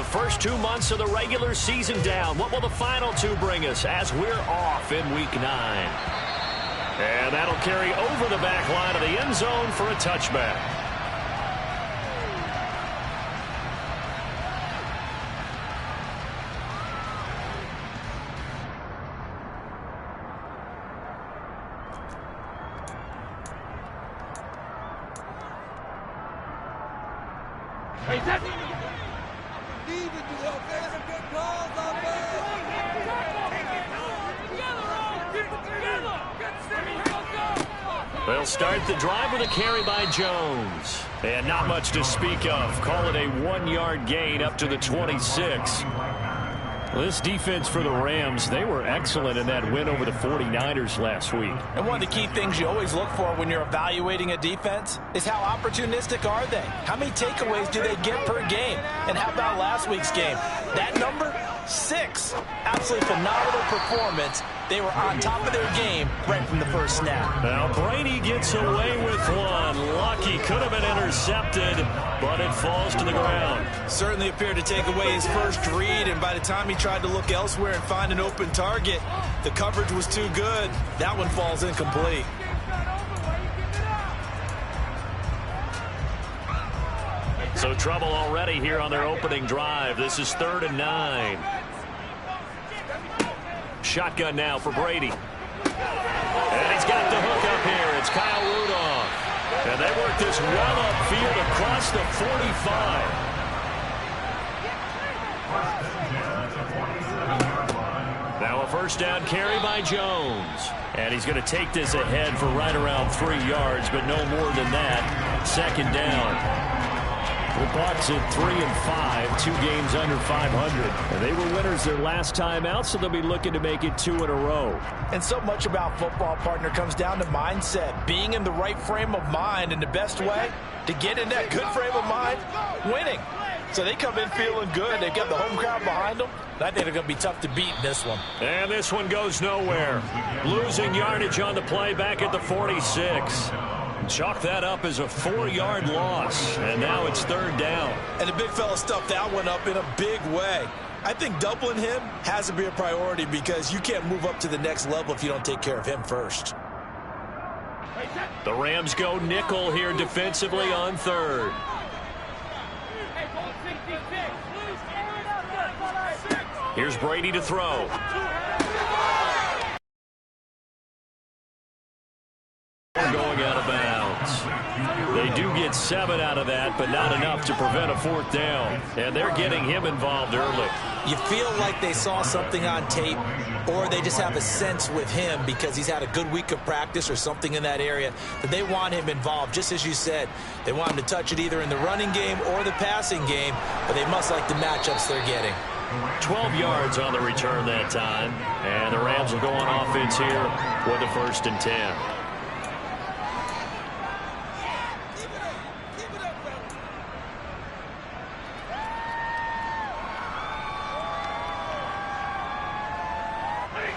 first 2 months of the regular season down. What will the final two bring us as we're off in Week 9? And that'll carry over the back line of the end zone for a touchback. They'll start the drive with a carry by Jones. And not much to speak of. Call it a 1-yard gain up to the 26. This defense for the Rams, they were excellent in that win over the 49ers last week. And one of the key things you always look for when you're evaluating a defense is how opportunistic are they? How many takeaways do they get per game? And how about last week's game? That number? 6. Absolutely phenomenal performance. They were on top of their game right from the first snap. Now Brady gets away with one. Lucky, could have been intercepted, but it falls to the ground. Certainly appeared to take away his first read, and by the time he tried to look elsewhere and find an open target, the coverage was too good. That one falls incomplete. So trouble already here on their opening drive. This is 3rd and 9. Shotgun now for Brady. And he's got the hook up here. It's Kyle Rudolph. And they work this well upfield across the 45. Now a first down carry by Jones. And he's going to take this ahead for right around 3 yards, but no more than that. Second down. The Bucs at 3 and 5, 2 games under 500. And they were winners their last time out, so they'll be looking to make it 2 in a row. And so much about football, partner, comes down to mindset. Being in the right frame of mind, and the best way to get in that good frame of mind, winning. So they come in feeling good. They've got the home crowd behind them. I think they're going to be tough to beat in this one. And this one goes nowhere. Losing yardage on the play back at the 46. Chalk that up as a 4-yard loss, and now it's 3rd down. And the big fella stuffed that one up in a big way. I think doubling him has to be a priority because you can't move up to the next level if you don't take care of him first. The Rams go nickel here defensively on 3rd. Here's Brady to throw. Going out of bounds. They do get 7 out of that, but not enough to prevent a 4th down. And they're getting him involved early. You feel like they saw something on tape, or they just have a sense with him because he's had a good week of practice or something in that area that they want him involved. Just as you said, they want him to touch it either in the running game or the passing game, but they must like the matchups they're getting. 12 yards on the return that time, and the Rams will go on offense here with a 1st and 10.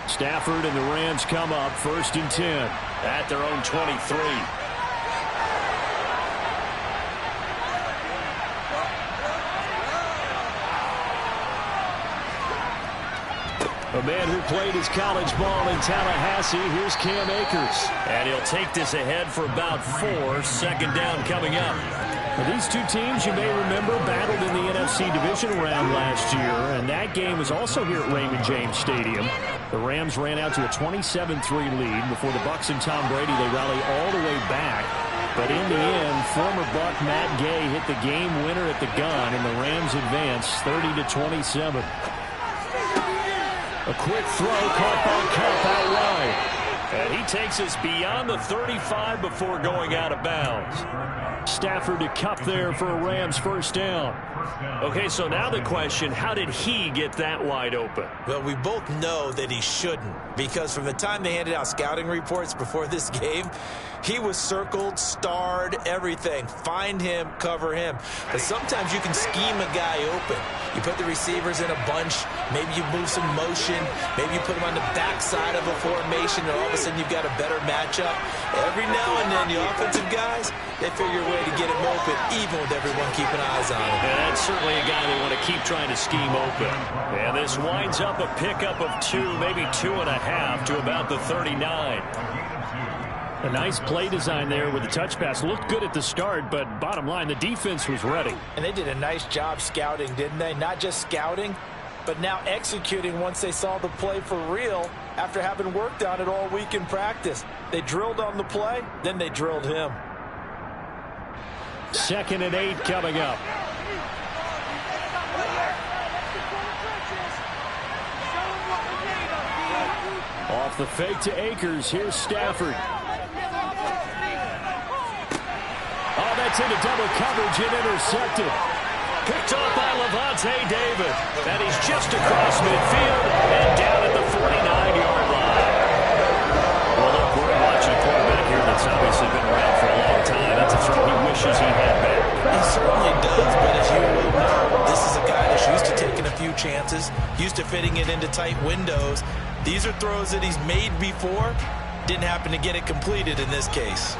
Stafford and the Rams come up 1st and 10 at their own 23. A man who played his college ball in Tallahassee, here's Cam Akers. And he'll take this ahead for about 4. 2nd down coming up. Now, these two teams, you may remember, battled in the NFC division round last year, and that game was also here at Raymond James Stadium. The Rams ran out to a 27-3 lead before the Bucs and Tom Brady. They rally all the way back. But in the end, former Buck Matt Gay hit the game winner at the gun, and the Rams advance 30-27. A quick throw caught by Kupp out wide. And he takes us beyond the 35 before going out of bounds. Stafford to Kupp there for a Rams 1st down. Okay, so now the question, how did he get that wide open? Well, we both know that he shouldn't, because from the time they handed out scouting reports before this game, he was circled, starred, everything. Find him, cover him. But sometimes you can scheme a guy open. You put the receivers in a bunch. Maybe you move some motion. Maybe you put them on the backside of a formation, and all of a sudden you've got a better matchup. Every now and then, the offensive guys, they figure a way way to get him open, even with everyone keeping eyes on him. And that's certainly a guy they want to keep trying to scheme open. And this winds up a pickup of 2, maybe 2.5 to about the 39. A nice play design there with the touch pass. Looked good at the start, but bottom line, the defense was ready. And they did a nice job scouting, didn't they? Not just scouting, but now executing once they saw the play for real after having worked on it all week in practice. They drilled on the play, then they drilled him. 2nd and 8 coming up. Off the fake to Akers. Here's Stafford. Oh, that's into double coverage and intercepted. Picked off by Levante David. And he's just across midfield and down at the 49-yard line. Well, look, we're watching a quarterback here that's obviously been around for a long time. That's a throw he wishes he had back. He certainly does, but as you well know, this is a guy that's used to taking a few chances, used to fitting it into tight windows. These are throws that he's made before. Didn't happen to get it completed in this case.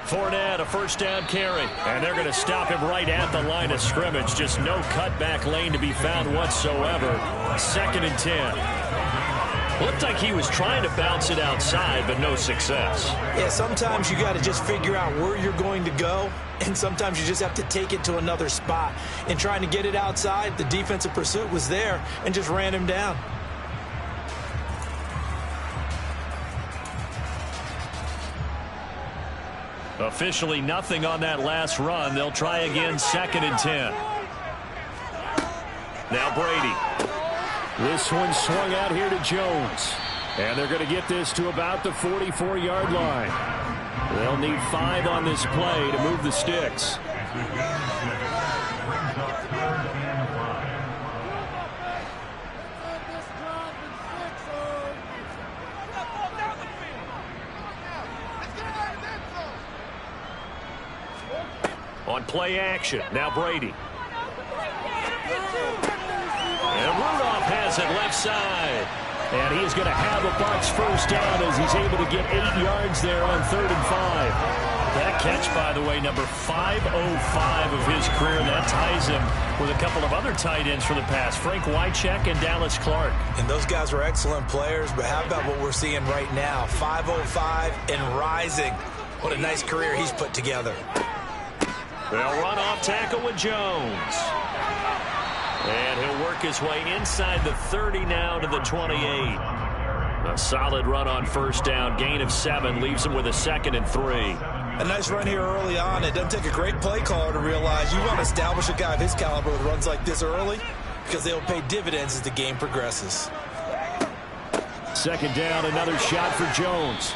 Fournette, a first down carry. And they're going to stop him right at the line of scrimmage. Just no cutback lane to be found whatsoever. 2nd and 10. Looked like he was trying to bounce it outside, but no success. Yeah, sometimes you got to just figure out where you're going to go, and sometimes you just have to take it to another spot. In trying to get it outside, the defensive pursuit was there and just ran him down. Officially nothing on that last run. They'll try again, 2nd and 10. Now Brady. This one swung out here to Jones. And they're going to get this to about the 44-yard line. They'll need 5 on this play to move the sticks. On play action, now Brady. And Rudolph has it left side. And he's going to have a Bucs first down as he's able to get 8 yards there on 3rd and 5. That catch, by the way, number 505 of his career. That ties him with a couple of other tight ends for the past, Frank Wycheck and Dallas Clark. And those guys were excellent players, but how about what we're seeing right now? 505 and rising. What a nice career he's put together. They'll run off tackle with Jones. And he'll work his way inside the 30 now to the 28. A solid run on first down. Gain of 7 leaves him with a 2nd and 3. A nice run here early on. It doesn't take a great play caller to realize you want to establish a guy of his caliber with runs like this early because they'll pay dividends as the game progresses. 2nd down, another shot for Jones.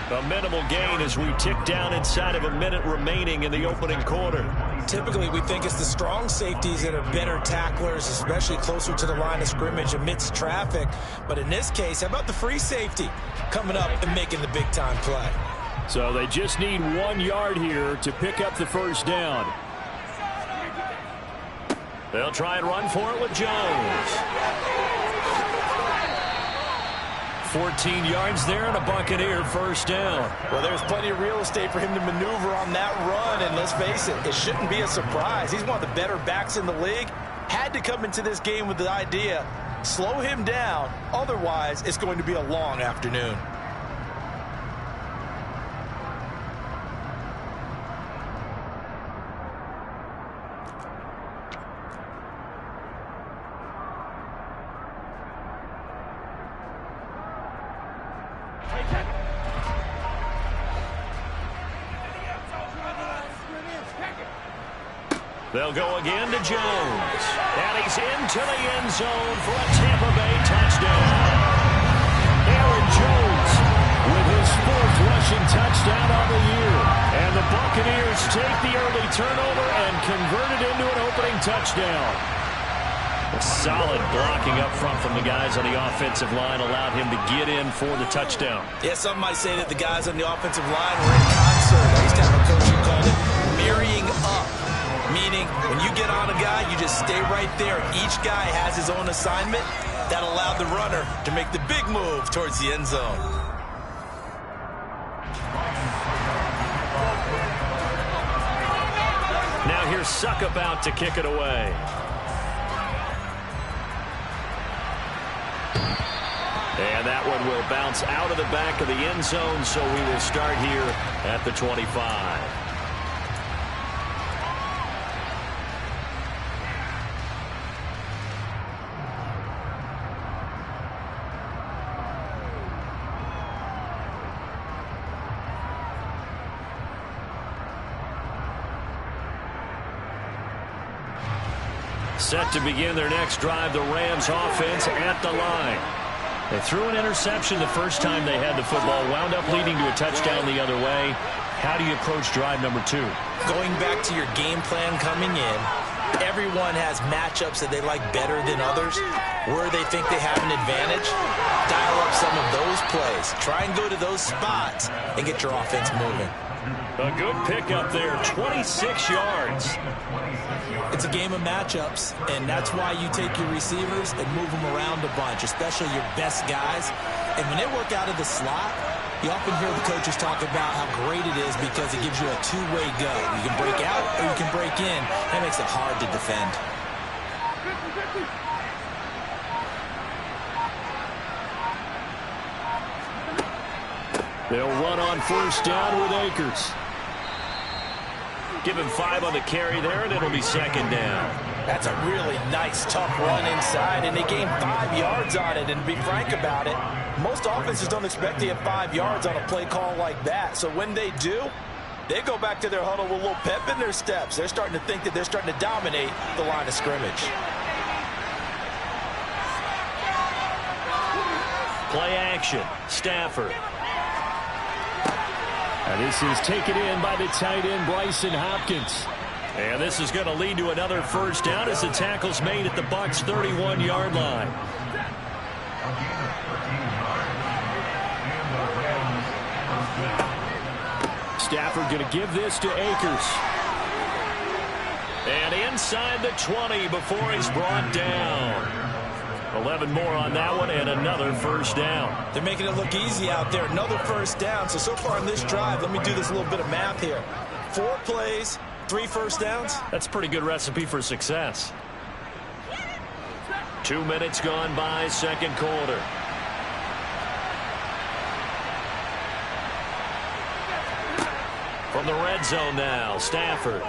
A minimal gain as we tick down inside of a minute remaining in the opening quarter. Typically, we think it's the strong safeties that are better tacklers, especially closer to the line of scrimmage amidst traffic. But in this case, how about the free safety coming up and making the big-time play? So they just need 1 yard here to pick up the first down. They'll try and run for it with Jones. 14 yards there and a Buccaneer first down. Well, there's plenty of real estate for him to maneuver on that run, and let's face it, it shouldn't be a surprise. He's one of the better backs in the league. Had to come into this game with the idea, slow him down, otherwise it's going to be a long afternoon. They'll go again to Jones. And he's into the end zone for a Tampa Bay touchdown. Aaron Jones with his 4th rushing touchdown on the year. And the Buccaneers take the early turnover and convert it into an opening touchdown. A solid blocking up front from the guys on the offensive line allowed him to get in for the touchdown. Yeah, some might say that the guys on the offensive line were in concert. I used to have a coach who called it marrying up. Meaning, when you get on a guy, you just stay right there. Each guy has his own assignment. That allowed the runner to make the big move towards the end zone. Now here's Suckup out to kick it away. And that one will bounce out of the back of the end zone, so we will start here at the 25. Set to begin their next drive, the Rams offense at the line. They threw an interception the first time they had the football, wound up leading to a touchdown the other way. How do you approach drive number 2? Going back to your game plan coming in, everyone has matchups that they like better than others. Where they think they have an advantage, dial up some of those plays. Try and go to those spots and get your offense moving. A good pickup there, 26 yards. It's a game of matchups, and that's why you take your receivers and move them around a bunch, especially your best guys. And when they work out of the slot, you often hear the coaches talk about how great it is because it gives you a two-way go. You can break out or you can break in. That makes it hard to defend. They'll run on first down with Akers. Give him 5 on the carry there, and it'll be second down. That's a really nice, tough run inside, and they gained 5 yards on it. And to be frank about it, most offenses don't expect to have 5 yards on a play call like that. So when they do, they go back to their huddle with a little pep in their steps. They're starting to think that they're starting to dominate the line of scrimmage. Play action, Stafford. And this is taken in by the tight end, Bryson Hopkins. And this is going to lead to another first down as the tackle's made at the Bucs' 31-yard line. Stafford going to give this to Akers. And inside the 20 before he's brought down. 11 more on that one, and another first down. They're making it look easy out there. Another first down. So far in this drive, let me do this little bit of math here. 4 plays, 3 first downs. That's a pretty good recipe for success. 2 minutes gone by, second quarter. From the red zone now, Stafford.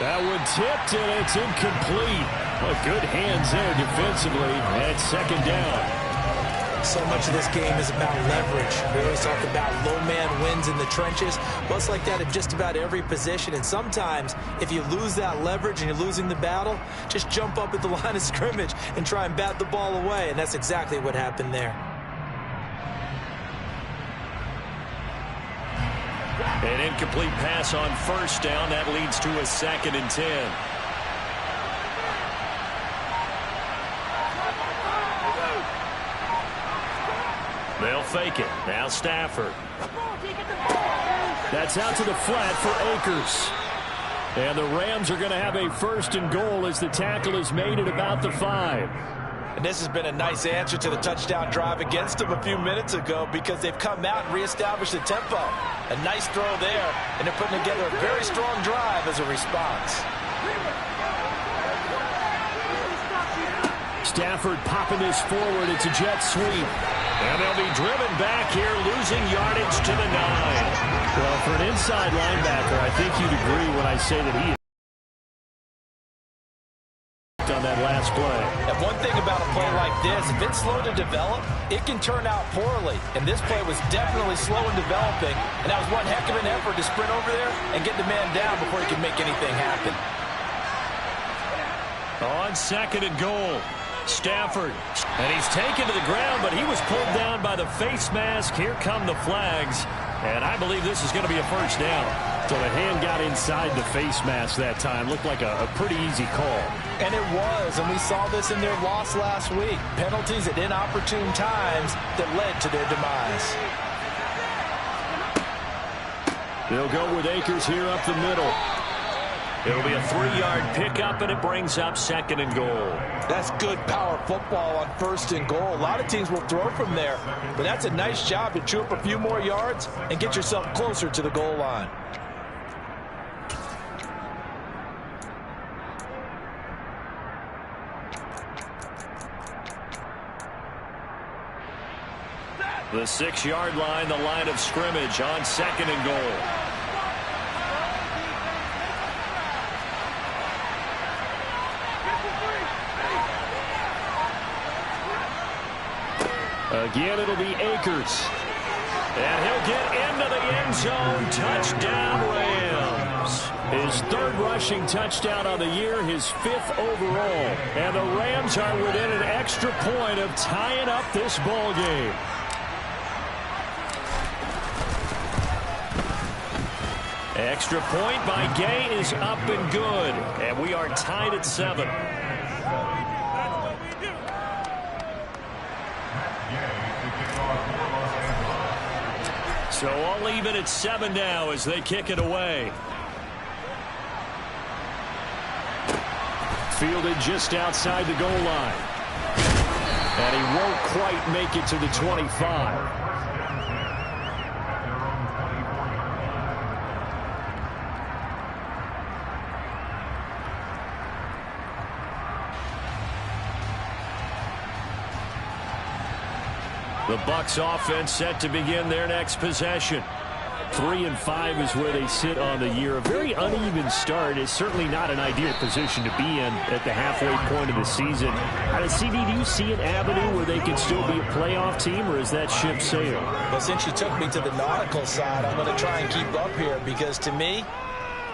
That one tipped, and it's incomplete. Well, good hands there defensively, and second down. So much of this game is about leverage. We always talk about low man wins in the trenches. Well, it's like that at just about every position. And sometimes, if you lose that leverage and you're losing the battle, just jump up at the line of scrimmage and try and bat the ball away. And that's exactly what happened there. An incomplete pass on first down. That leads to a 2nd and 10. They'll fake it. Now Stafford. That's out to the flat for Akers. And the Rams are going to have a 1st and goal as the tackle is made at about the 5. And this has been a nice answer to the touchdown drive against them a few minutes ago because they've come out and reestablished the tempo. A nice throw there, and they're putting together a very strong drive as a response. Stafford popping this forward. It's a jet sweep. And they'll be driven back here, losing yardage to the 9. Well, for an inside linebacker, I think you'd agree when I say that he on that last play. And one thing about a play like this, if it's slow to develop, it can turn out poorly. And this play was definitely slow in developing. And that was one heck of an effort to sprint over there and get the man down before he could make anything happen. On 2nd and goal, Stafford. And he's taken to the ground, but he was pulled down by the face mask. Here come the flags. And I believe this is going to be a first down. So the hand got inside the face mask that time. Looked like a pretty easy call. And it was, and we saw this in their loss last week. Penalties at inopportune times that led to their demise. They'll go with Akers here up the middle. It'll be a 3-yard pickup, and it brings up 2nd and goal. That's good power football on 1st and goal. A lot of teams will throw from there, but that's a nice job to chew up a few more yards and get yourself closer to the goal line. The 6-yard line, the line of scrimmage on 2nd and goal. Again, it'll be Akers. And he'll get into the end zone. Touchdown, Rams. His 3rd rushing touchdown on the year, his 5th overall. And the Rams are within an extra point of tying up this ball game. Extra point by Gay is up and good. And we are tied at 7. So all even at 7 now as they kick it away. Fielded just outside the goal line. And he won't quite make it to the 25. The Bucs offense set to begin their next possession. 3-5 is where they sit on the year. A very uneven start is certainly not an ideal position to be in at the halfway point of the season. Out of CD, do you see an avenue where they can still be a playoff team, or is that ship sailed? Well, since you took me to the nautical side, I'm going to try and keep up here because to me,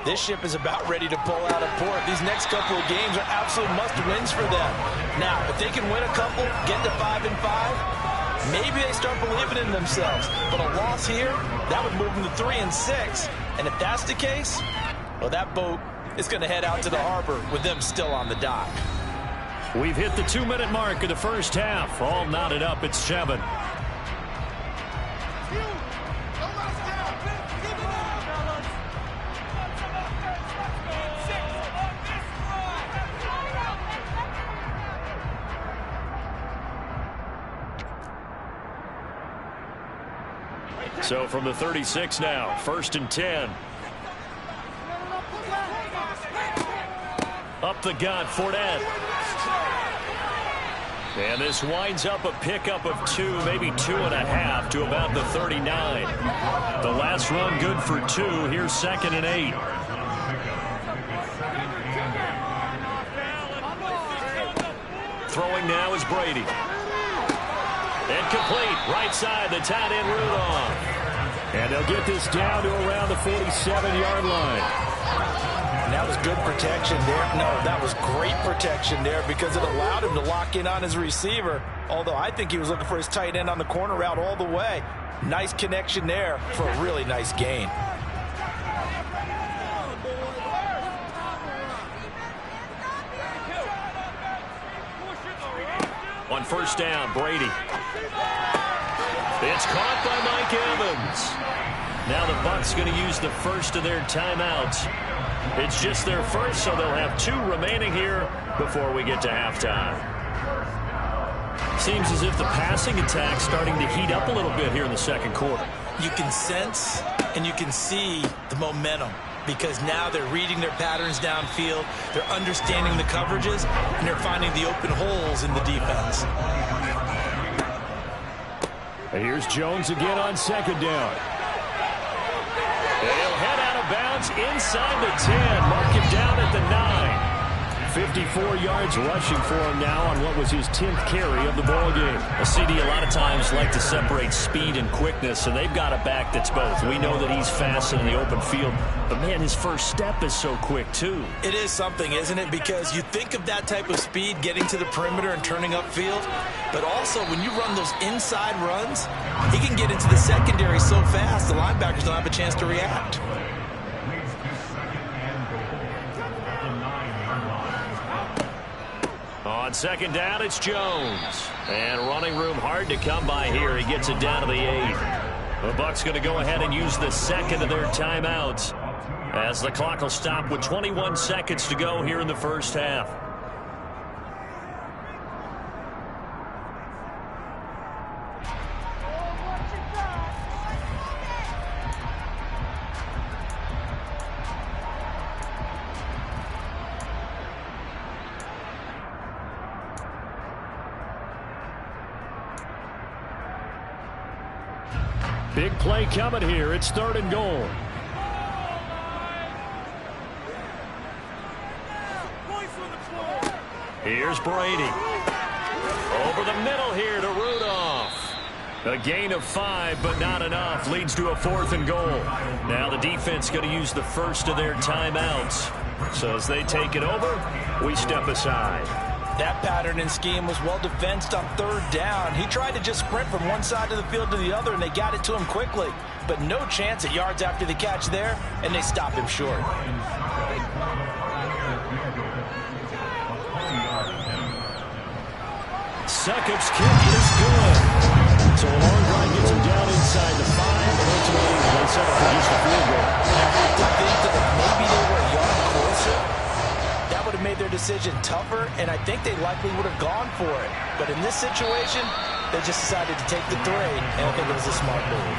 this ship is about ready to pull out of port. These next couple of games are absolute must-wins for them. Now, if they can win a couple, get to 5-5, maybe they start believing in themselves. But a loss here, that would move them to 3-6. And if that's the case, well, that boat is going to head out to the harbor with them still on the dock. We've hit the 2-minute mark of the first half. All knotted up at 7. So from the 36 now, 1st and 10. Up the gut, Fournette. And this winds up a pickup of 2, maybe 2.5 to about the 39. The last run good for 2. Here's 2nd and 8. Throwing now is Brady. Incomplete. Right side, the tight end Rudolph. And they'll get this down to around the 47-yard line. And that was good protection there. No, that was great protection there because it allowed him to lock in on his receiver. Although I think he was looking for his tight end on the corner route all the way. Nice connection there for a really nice gain. On 1st down, Brady. It's caught by Mike Evans. Now the Bucs going to use the first of their timeouts. It's just their first, so they'll have 2 remaining here before we get to halftime. Seems as if the passing attack's starting to heat up a little bit here in the 2nd quarter. You can sense and you can see the momentum because now they're reading their patterns downfield, they're understanding the coverages, and they're finding the open holes in the defense. And here's Jones again on 2nd down. And he'll head out of bounds inside the 10. Mark him down at the 9. 54 yards rushing for him now on what was his 10th carry of the ball game. A CD a lot of times like to separate speed and quickness, and they've got a back that's both. We know that he's fast in the open field, but man, his first step is so quick too. It is something, isn't it? Because you think of that type of speed getting to the perimeter and turning upfield, but also when you run those inside runs, he can get into the secondary so fast the linebackers don't have a chance to react. On 2nd down, it's Jones. And running room hard to come by here. He gets it down to the 8. The Bucs going to go ahead and use the 2nd of their timeouts as the clock will stop with 21 seconds to go here in the first half. Big play coming here. It's 3rd and goal. Here's Brady. Over the middle here to Rudolph. A gain of 5, but not enough. Leads to a 4th and goal. Now the defense going to use the first of their timeouts. So as they take it over, we step aside. That pattern and scheme was well defensed on 3rd down. He tried to just sprint from one side of the field to the other, and they got it to him quickly. But no chance at yards after the catch there, and they stop him short. Succop's kick is good. So a long drive gets him down inside the 5, and ultimately they settle for just a field goal. I have to think that if maybe they were a yard closer, that would have made their decision tougher, and I think they likely would have gone for it. But in this situation, they just decided to take the 3, and I think it was a smart move.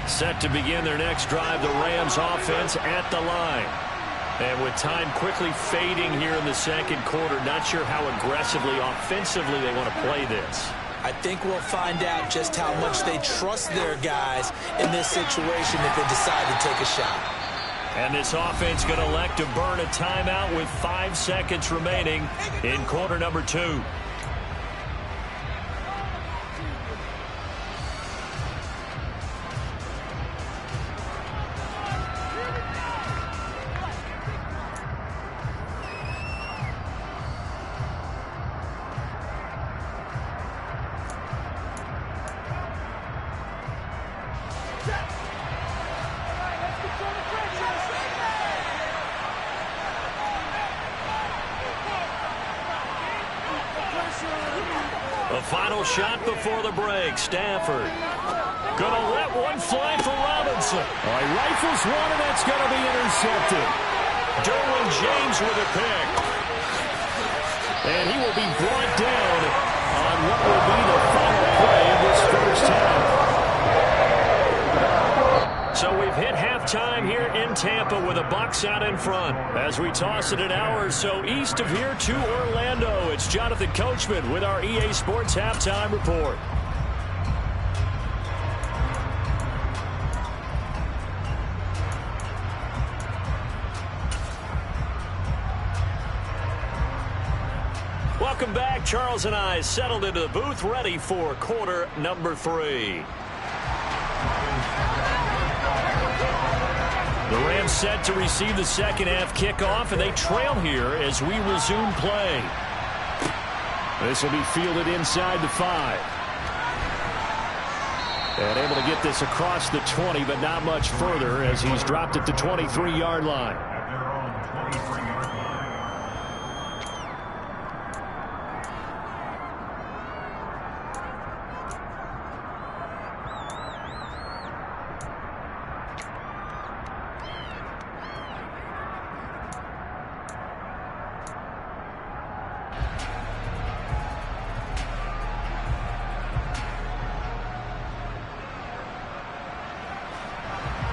Set to begin their next drive, the Rams offense at the line. And with time quickly fading here in the second quarter, not sure how aggressively, offensively they want to play this. I think we'll find out just how much they trust their guys in this situation if they decide to take a shot. And this offense going to elect to burn a timeout with 5 seconds remaining in quarter number 2. The final shot before the break. Stafford gonna let one fly for Robinson. All right, rifles one, and that's gonna be intercepted. Derwin James with a pick. And he will be brought down on what will be the final play of this first half. So we've hit halftime here in Tampa with the Bucs out in front. As we toss it an hour or so east of here to Orlando, it's Jonathan Coachman with our EA Sports Halftime Report. Welcome back. Charles and I settled into the booth, ready for quarter number 3. The Rams set to receive the second half kickoff, and they trail here as we resume play. This will be fielded inside the 5. And able to get this across the 20, but not much further as he's dropped at the 23-yard line.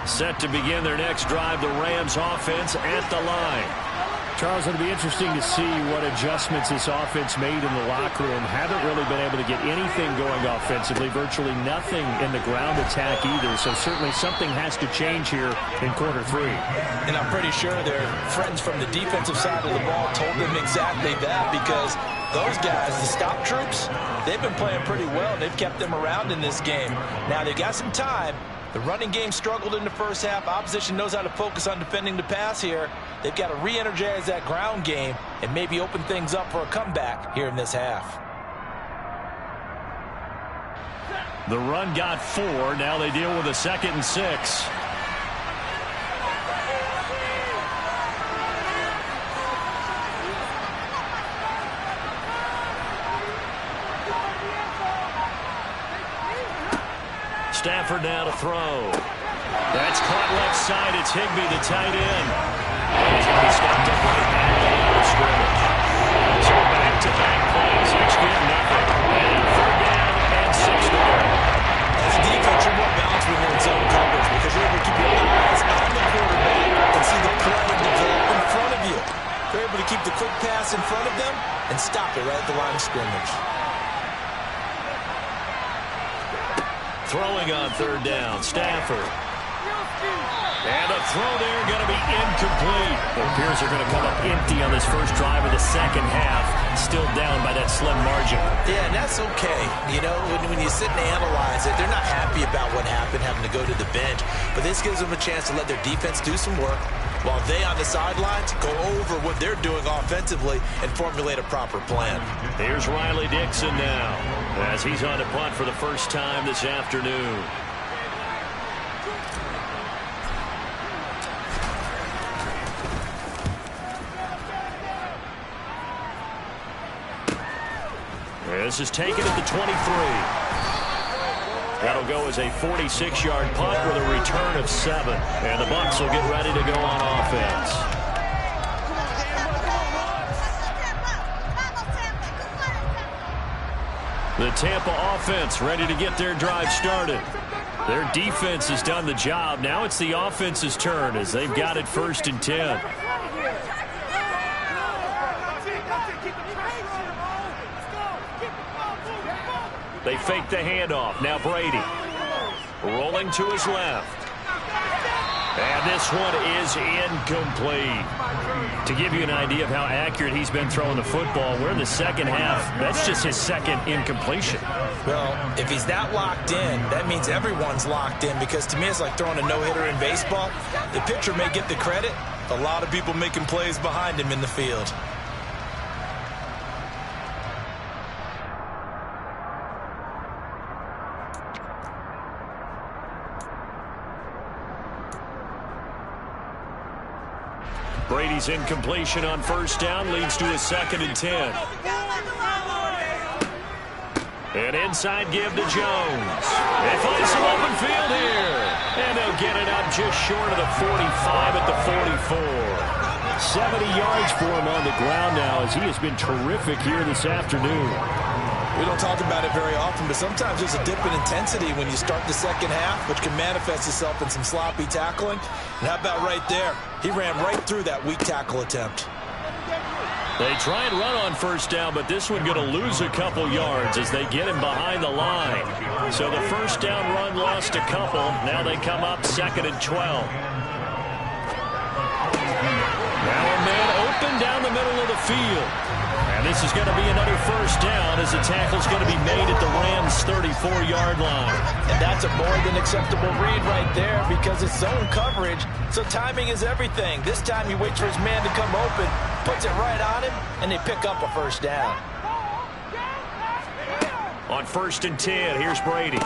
Set to begin their next drive, the Rams offense at the line. Charles, it'll be interesting to see what adjustments this offense made in the locker room. Haven't really been able to get anything going offensively, virtually nothing in the ground attack either. So certainly something has to change here in quarter 3. And I'm pretty sure their friends from the defensive side of the ball told them exactly that, because those guys, the stop troops, they've been playing pretty well. They've kept them around in this game. Now they've got some time. The running game struggled in the first half. Opposition knows how to focus on defending the pass here. They've got to re-energize that ground game and maybe open things up for a comeback here in this half. The run got 4. Now they deal with a 2nd and 6. Stafford now to throw. That's caught left side. It's Higbee, the tight end. He's going to be stopped up right at the line of scrimmage. So back-to-back plays. Each get nothing. And third down and 6 to go. As a defense, you're more balanced when you're in zone coverage because you're able to keep your eyes on the quarterback and see the play develop in front of you. You're able to keep the quick pass in front of them and stop it right at the line of scrimmage. Throwing on third down, Stafford. And a throw there going to be incomplete. It appears they're going to come up empty on this first drive of the second half. Still down by that slim margin. Yeah, and that's okay. You know, when you sit and analyze it, they're not happy about what happened, having to go to the bench. But this gives them a chance to let their defense do some work while they on the sidelines go over what they're doing offensively and formulate a proper plan. Here's Riley Dixon now as he's on to punt for the first time this afternoon. This is taken at the 23. That'll go as a 46-yard punt with a return of 7. And the Bucs will get ready to go on offense. The Tampa offense ready to get their drive started. Their defense has done the job. Now it's the offense's turn as they've got it 1st and 10. They fake the handoff. Now Brady rolling to his left. And this one is incomplete. To give you an idea of how accurate he's been throwing the football, we're in the second half. That's just his second incompletion. Well, if he's that locked in, that means everyone's locked in, because to me it's like throwing a no-hitter in baseball. The pitcher may get the credit. A lot of people making plays behind him in the field. Brady's incompletion on first down leads to a 2nd and 10. An inside give to Jones. They find some open field here. And they'll get it up just short of the 45 at the 44. 70 yards for him on the ground now as he has been terrific here this afternoon. We don't talk about it very often, but sometimes there's a dip in intensity when you start the second half, which can manifest itself in some sloppy tackling. And how about right there? He ran right through that weak tackle attempt. They try and run on first down, but this one going to lose a couple yards as they get him behind the line. So the first down run lost a couple. Now they come up 2nd and 12. Now a man open down the middle of the field. And this is going to be another first down as the tackle's going to be made at the Rams' 34-yard line. And that's a more than acceptable read right there because it's zone coverage, so timing is everything. This time he waits for his man to come open, puts it right on him, and they pick up a first down. On 1st and 10, here's Brady.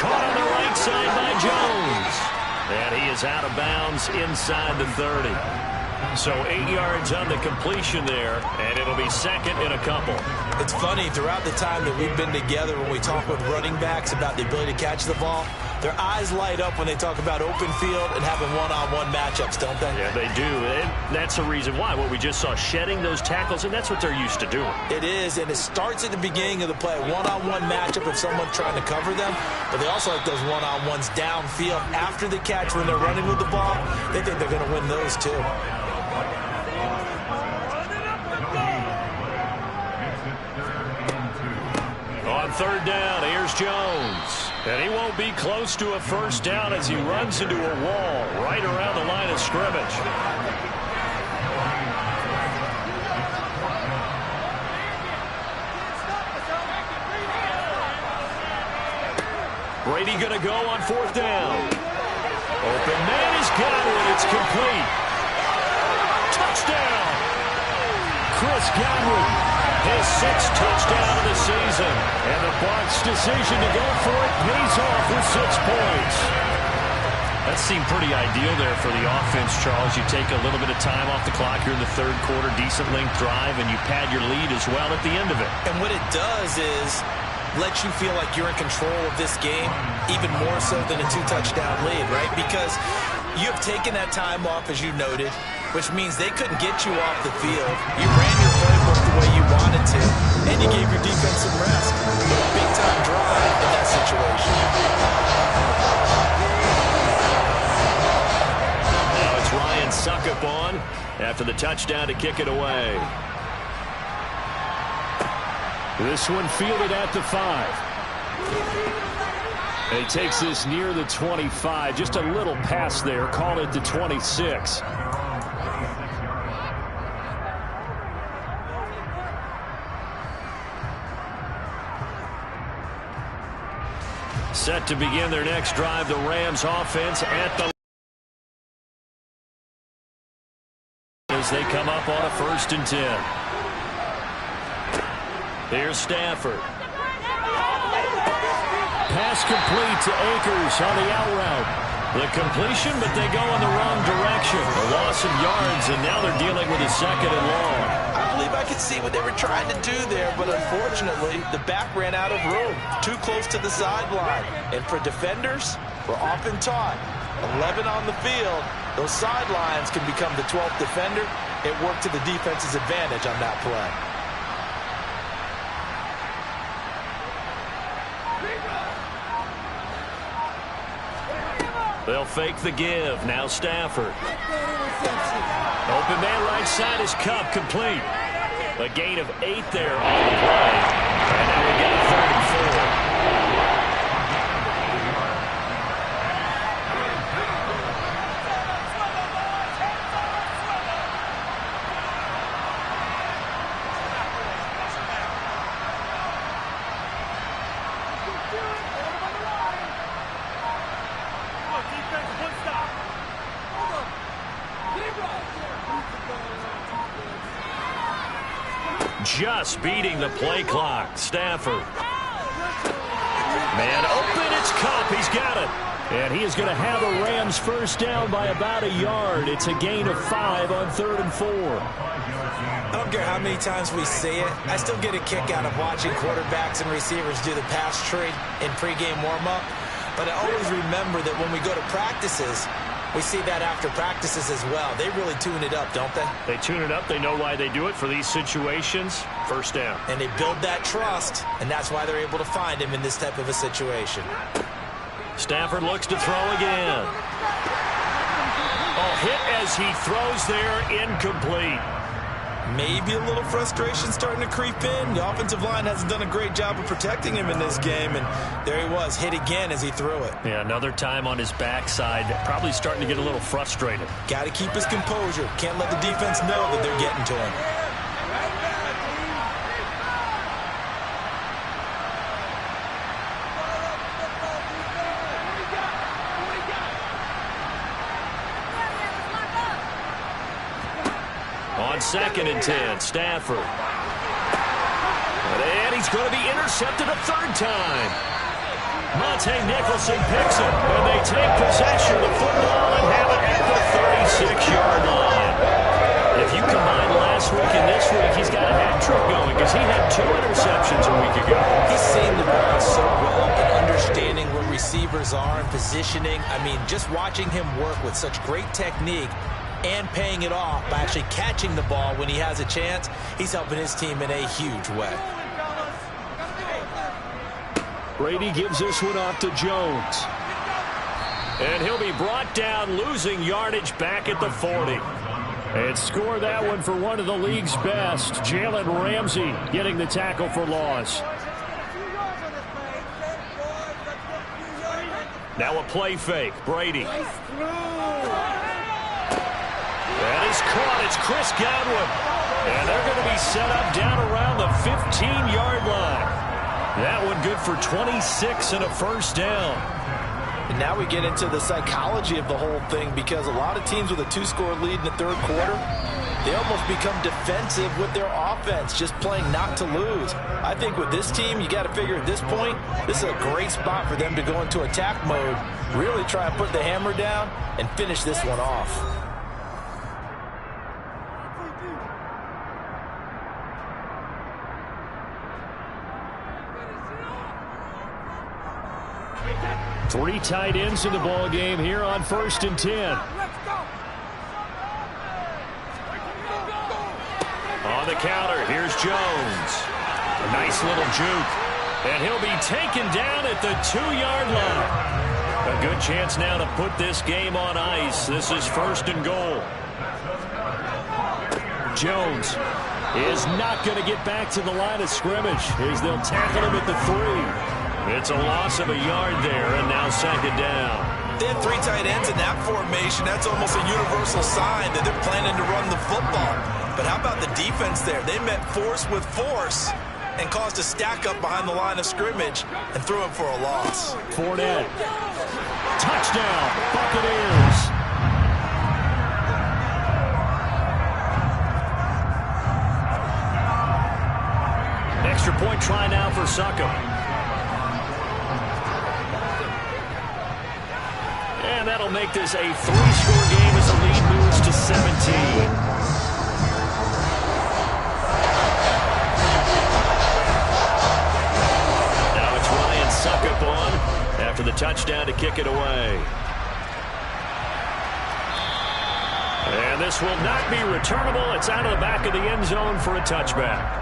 Caught on the right side by Jones. And he is out of bounds inside the 30. So 8 yards on the completion there, and it'll be 2nd and a couple. It's funny, throughout the time that we've been together, when we talk with running backs about the ability to catch the ball, their eyes light up when they talk about open field and having one-on-one matchups, don't they? Yeah, they do, and that's the reason why. What we just saw, shedding those tackles, and that's what they're used to doing. It is, and it starts at the beginning of the play. One-on-one matchup if someone's trying to cover them, but they also like those one-on-ones downfield after the catch when they're running with the ball. They think they're going to win those, too. On 3rd down, here's Jones. And he won't be close to a first down as he runs into a wall right around the line of scrimmage. Brady going to go on 4th down. Open man has got it. It's complete. Touchdown. Chris Godwin. His 6th touchdown of the season. And the Bucs' decision to go for it pays off with 6 points. That seemed pretty ideal there for the offense, Charles. You take a little bit of time off the clock here in the 3rd quarter, decent length drive, and you pad your lead as well at the end of it. And what it does is lets you feel like you're in control of this game, even more so than a 2-touchdown lead, right? Because you have taken that time off, as you noted, which means they couldn't get you off the field. You ran your playbook the way you wanted to, and you gave your defense some rest. Big-time drive in that situation. Now it's Ryan Suckup on after the touchdown to kick it away. This one fielded at the 5. And he takes this near the 25. Just a little pass there. Call it the 26. Set to begin their next drive, the Rams offense at the as they come up on a 1st and 10. Here's Stafford. Pass complete to Akers on the out route. The completion, but they go in the wrong direction. A loss of yards, and now they're dealing with a 2nd and long. I believe I could see what they were trying to do there, but unfortunately, the back ran out of room. Too close to the sideline. And for defenders, we're often taught, 11 on the field, those sidelines can become the 12th defender. It worked to the defense's advantage on that play. They'll fake the give. Now Stafford. Open man right side is Cup, complete. A gain of 8 there on the play. And now we get a 3rd and 4. Just beating the play clock. Stafford. Man open, it's Cup. He's got it. And he is going to have the Rams first down by about a yard. It's a gain of 5 on 3rd and 4. I don't care how many times we see it. I still get a kick out of watching quarterbacks and receivers do the pass tree in pregame warm-up. But I always remember that when we go to practices, we see that after practices as well. They really tune it up, don't they? They tune it up. They know why they do it for these situations. First down. And they build that trust, and that's why they're able to find him in this type of a situation. Stafford looks to throw again. Oh, hit as he throws there, incomplete. Maybe a little frustration starting to creep in. The offensive line hasn't done a great job of protecting him in this game, and there he was, hit again as he threw it. Yeah, another time on his backside, probably starting to get a little frustrated. Got to keep his composure. Can't let the defense know that they're getting to him. On 2nd and 10, Stafford. And he's going to be intercepted a 3rd time. Monte Nicholson picks it, and they take possession of the football and have it at the 36-yard line. If you combine last week and this week, he's got a hat trick going because he had 2 interceptions a week ago. He's seen the ball so well and understanding where receivers are and positioning. I mean, just watching him work with such great technique and paying it off by actually catching the ball when he has a chance, he's helping his team in a huge way. Brady gives this one off to Jones. And he'll be brought down, losing yardage back at the 40. And score that one for one of the league's best. Jalen Ramsey getting the tackle for loss. Now a play fake. Brady. That is caught. It's Chris Godwin. And they're going to be set up down around the 15-yard line. That one good for 26 and a first down. And now we get into the psychology of the whole thing, because a lot of teams with a 2-score lead in the 3rd quarter, they almost become defensive with their offense, just playing not to lose. I think with this team, you got to figure at this point, this is a great spot for them to go into attack mode, really try and put the hammer down and finish this one off. Three tight ends in the ball game here on 1st and 10. On the counter, here's Jones. A nice little juke. And he'll be taken down at the 2-yard line. A good chance now to put this game on ice. This is 1st and goal. Jones is not going to get back to the line of scrimmage as they'll tackle him at the 3. It's a loss of a yard there, and now 2nd down. They had 3 tight ends in that formation. That's almost a universal sign that they're planning to run the football. But how about the defense there? They met force with force and caused a stack up behind the line of scrimmage and threw him for a loss. Fournette. Touchdown, Buccaneers. Extra point try now for Succop. And that'll make this a 3-score game as the lead moves to 17. Succop on after the touchdown to kick it away. And this will not be returnable. It's out of the back of the end zone for a touchback.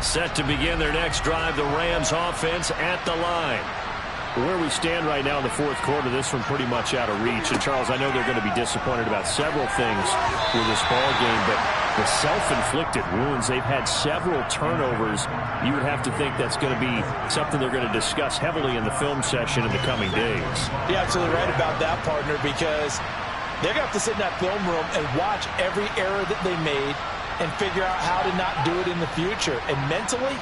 Set to begin their next drive, the Rams offense at the line. Where we stand right now in the 4th quarter, this one pretty much out of reach. And, Charles, I know they're going to be disappointed about several things with this ball game, but the self-inflicted wounds, they've had several turnovers. You would have to think that's going to be something they're going to discuss heavily in the film session in the coming days. You're absolutely right about that, partner, because they're going to have to sit in that film room and watch every error that they made and figure out how to not do it in the future. And mentally,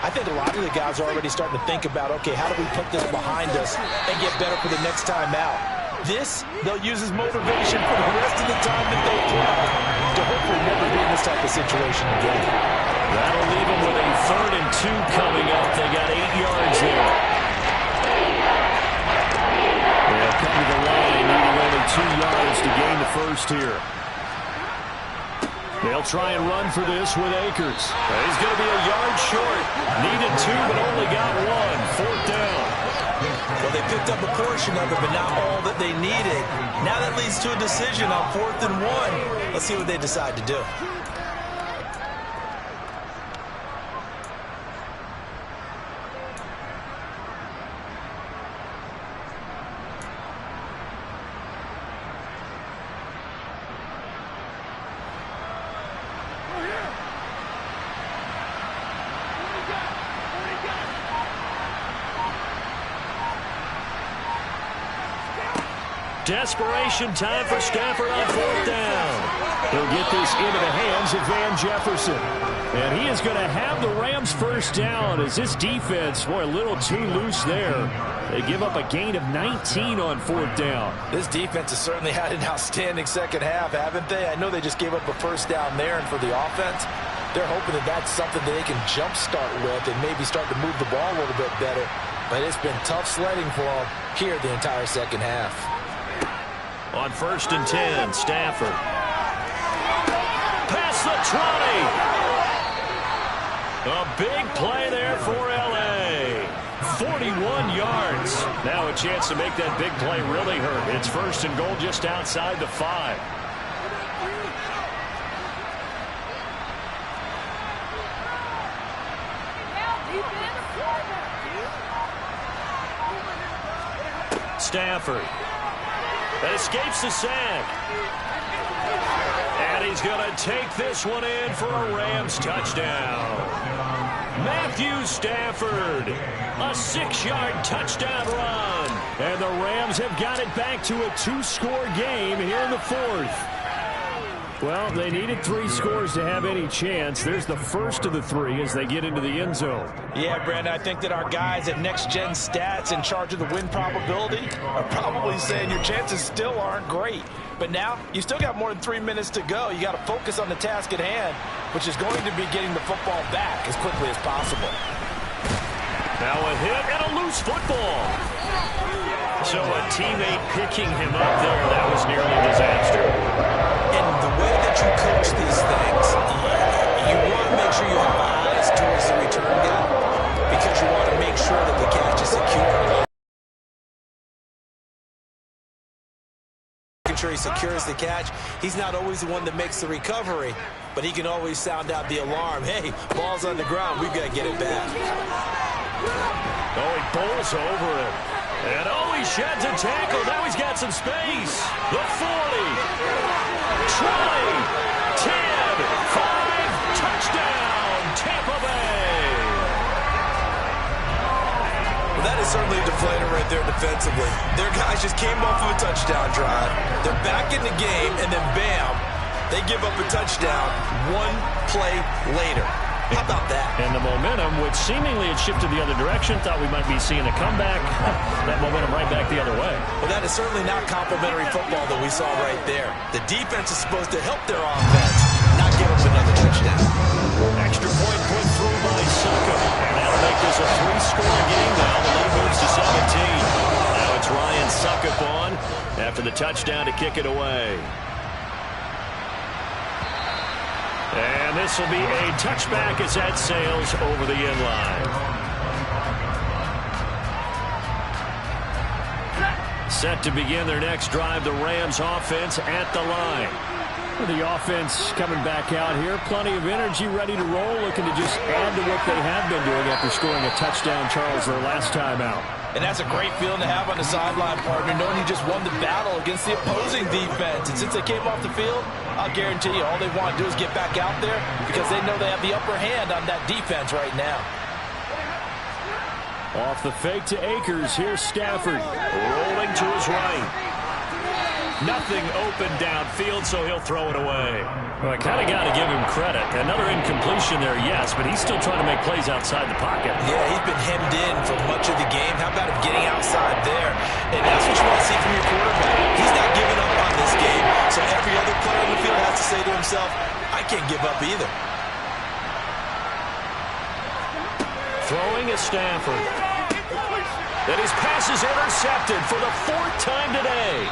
I think a lot of the guys are already starting to think about, okay, how do we put this behind us and get better for the next time out? This, they'll use as motivation for the rest of the time that they play to hopefully never be in this type of situation again. That'll leave them with a 3rd and 2 coming up. They got 8 yards there. They'll come to the line, needing only 2 yards to gain the first here. They'll try and run for this with Akers. He's going to be a yard short. Needed 2, but only got 1. 4th down. Well, they picked up a portion of it, but not all that they needed. Now that leads to a decision on 4th and 1. Let's see what they decide to do. Desperation time for Stafford on 4th down. He'll get this into the hands of Van Jefferson. And he is going to have the Rams 1st down as this defense, boy, a little too loose there. They give up a gain of 19 on 4th down. This defense has certainly had an outstanding second half, haven't they? I know they just gave up a 1st down there, and for the offense, they're hoping that that's something that they can jumpstart with and maybe start to move the ball a little bit better. But it's been tough sledding for them here the entire second half. On 1st and 10, Stafford. Past the 20. A big play there for L.A. 41 yards. Now a chance to make that big play really hurt. It's 1st and goal just outside the 5. Stafford. That escapes the sack. And he's going to take this one in for a Rams touchdown. Matthew Stafford, a 6-yard touchdown run. And the Rams have got it back to a 2-score game here in the 4th. Well, they needed 3 scores to have any chance. There's the first of the 3 as they get into the end zone. Yeah, Brandon, I think that our guys at Next Gen Stats in charge of the win probability are probably saying your chances still aren't great. But now, you still got more than 3 minutes to go. You got to focus on the task at hand, which is going to be getting the football back as quickly as possible. Now a hit and a loose football. So a teammate picking him up there, that was nearly a disaster. And the way that you coach these things, you want to make sure you have eyes towards the return guy because you want to make sure that the catch is secure. Making sure he secures the catch. He's not always the one that makes the recovery, but he can always sound out the alarm. Hey, ball's on the ground. We've got to get it back. Oh, he bowls over it. And oh, he sheds a tackle. Now he's got some space. The 40. 20. 10. 5. Touchdown, Tampa Bay. Well, that is certainly a deflator right there defensively. Their guys just came off of a touchdown drive. They're back in the game, and then bam, they give up a touchdown one play later. How about that? And the momentum, which seemingly had shifted the other direction, thought we might be seeing a comeback. That momentum right back the other way. Well, that is certainly not complimentary football that we saw right there. The defense is supposed to help their offense, not give up another touchdown. Extra point put through by Suckup. And that'll make this a 3-score game now. The lead moves to 17. Now it's Ryan Suckup on after the touchdown to kick it away. And this will be a touchback as that sails over the end line. Set to begin their next drive, the Rams offense at the line. The offense coming back out here. Plenty of energy, ready to roll, looking to just add to what they have been doing after scoring a touchdown, Charles, their last time out. And that's a great feeling to have on the sideline, partner, knowing you just won the battle against the opposing defense. And since they came off the field, I'll guarantee you all they want to do is get back out there because they know they have the upper hand on that defense right now. Off the fake to Akers. Here's Stafford. Rolling to his right. Nothing open downfield, so he'll throw it away. Well, I kind of got to give him credit. Another incompletion there, yes, but he's still trying to make plays outside the pocket. Yeah, he's been hemmed in for much of the game. How about him getting outside there? And that's what you want to see from your quarterback. He's not giving up on this game, so every other player on the field has to say to himself, I can't give up either. Throwing is Stafford. And his pass is intercepted for the 4th time today.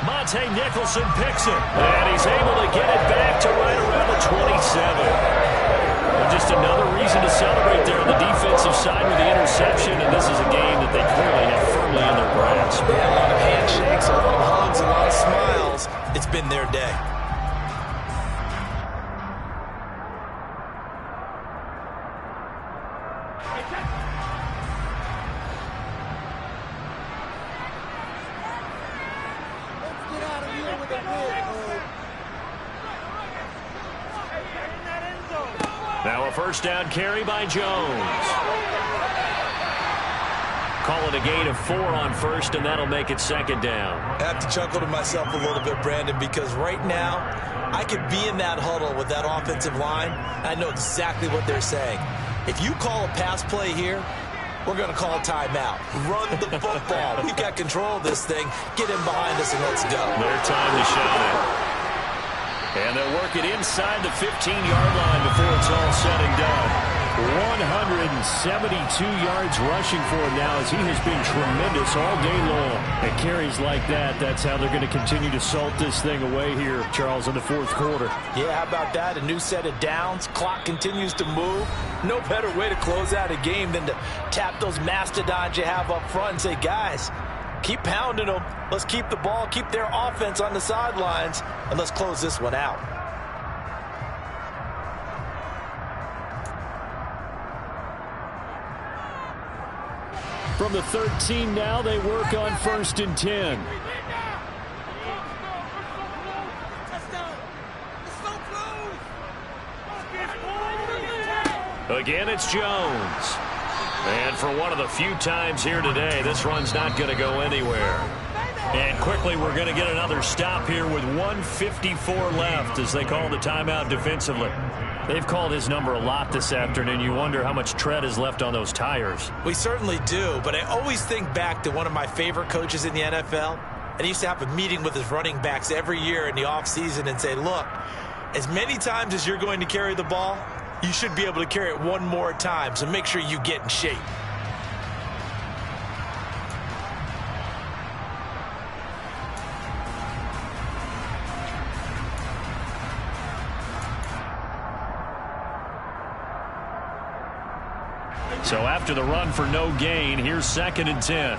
Monte Nicholson picks it, and he's able to get it back to right around the 27. Well, just another reason to celebrate there on the defensive side with the interception, and this is a game that they clearly have firmly in their grasp. Yeah, a lot of handshakes, a lot of hugs, a lot of smiles. It's been their day. Now a first down carry by Jones. Call it a gain of 4 on first, and that'll make it 2nd down. I have to chuckle to myself a little bit, Brandon, because right now I could be in that huddle with that offensive line. I know exactly what they're saying. If you call a pass play here, we're going to call a timeout. Run the football. We've got control of this thing. Get in behind us and let's go. Their time to shout it. And they'll work it inside the 15-yard line before it's all said and done. 172 yards rushing for him now as he has been tremendous all day long. And carries like that, that's how they're going to continue to salt this thing away here, Charles, in the 4th quarter. Yeah, how about that? A new set of downs. Clock continues to move. No better way to close out a game than to tap those mastodons you have up front and say, guys, keep pounding them. Let's keep the ball, keep their offense on the sidelines, and let's close this one out. From the 13 now, they work on 1st and 10. Again, it's Jones. And for one of the few times here today, this run's not going to go anywhere. And quickly, we're going to get another stop here with 1:54 left as they call the timeout defensively. They've called his number a lot this afternoon. You wonder how much tread is left on those tires. We certainly do, but I always think back to one of my favorite coaches in the NFL. And he used to have a meeting with his running backs every year in the offseason and say, look, as many times as you're going to carry the ball, you should be able to carry it one more time, so make sure you get in shape. So after the run for no gain, here's 2nd and 10.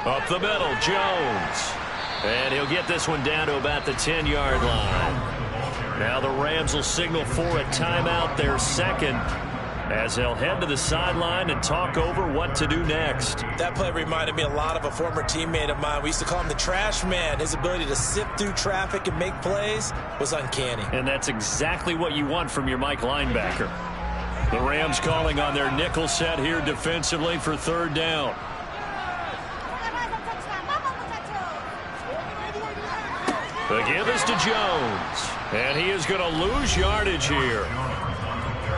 Up the middle, Jones. And he'll get this one down to about the 10-yard line. Now the Rams will signal for a timeout, their second, as they'll head to the sideline and talk over what to do next. That play reminded me a lot of a former teammate of mine. We used to call him the trash man. His ability to sift through traffic and make plays was uncanny. And that's exactly what you want from your Mike linebacker. The Rams calling on their nickel set here defensively for 3rd down. The give is to Jones. And he is going to lose yardage here.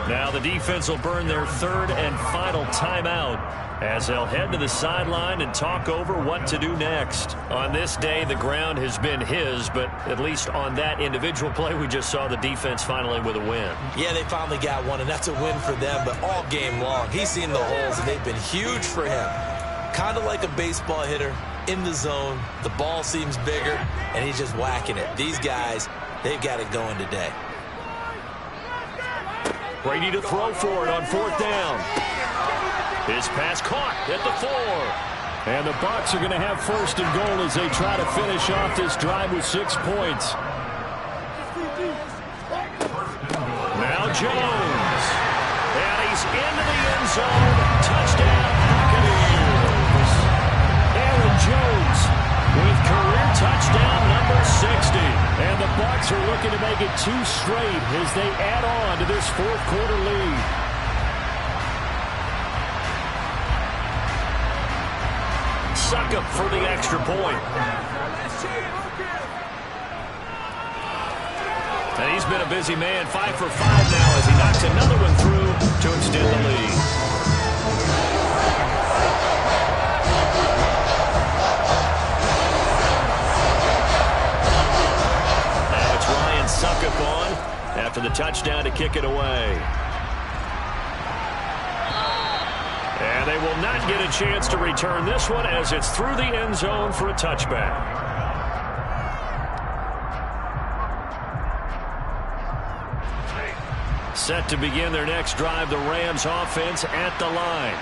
Now the defense will burn their 3rd and final timeout as they'll head to the sideline and talk over what to do next. On this day, the ground has been his, but at least on that individual play, we just saw the defense finally with a win. Yeah, they finally got one, and that's a win for them, but all game long, he's seen the holes, and they've been huge for him. Kind of like a baseball hitter in the zone. The ball seems bigger, and he's just whacking it. These guys, they've got it going today. Brady to throw for it on 4th down. His pass caught at the 4. And the Bucs are going to have 1st and goal as they try to finish off this drive with 6 points. Now Jones. And he's into the end zone. Touchdown, Buccaneers. Aaron Jones with career touchdown number 60. And the Bucs are looking to make it 2 straight as they add on to this 4th quarter lead. Succop for the extra point. And he's been a busy man, 5 for 5 now as he knocks another one through to extend the lead. Now it's Ryan Succop on after the touchdown to kick it away. And they will not get a chance to return this one as it's through the end zone for a touchback. Set to begin their next drive, the Rams offense at the line.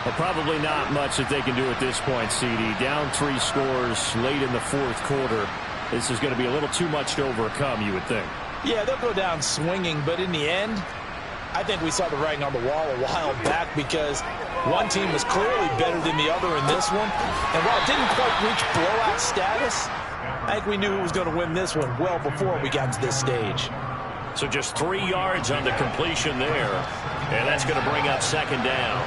Well, probably not much that they can do at this point, CD. Down 3 scores late in the 4th quarter. This is going to be a little too much to overcome, you would think. Yeah, they'll go down swinging, but in the end, I think we saw the writing on the wall a while back because one team was clearly better than the other in this one. And while it didn't quite reach blowout status, I think we knew who was going to win this one well before we got to this stage. So just 3 yards on the completion there. And that's going to bring up 2nd down.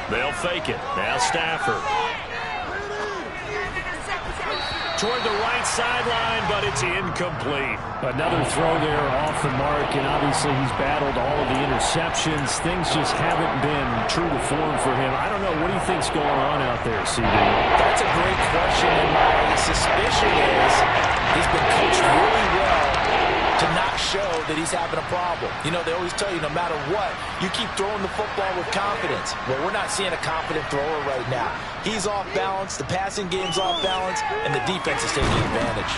They'll fake it. Now Stafford. Toward the right sideline, but it's incomplete. Another throw there off the mark, and obviously he's battled all of the interceptions. Things just haven't been true to form for him. I don't know. What do you think's going on out there, CD? That's a great question, and my suspicion is he's been coached really well to not show that he's having a problem. You know, they always tell you no matter what, you keep throwing the football with confidence. Well, we're not seeing a confident thrower right now. He's off balance, the passing game's off balance, and the defense is taking advantage.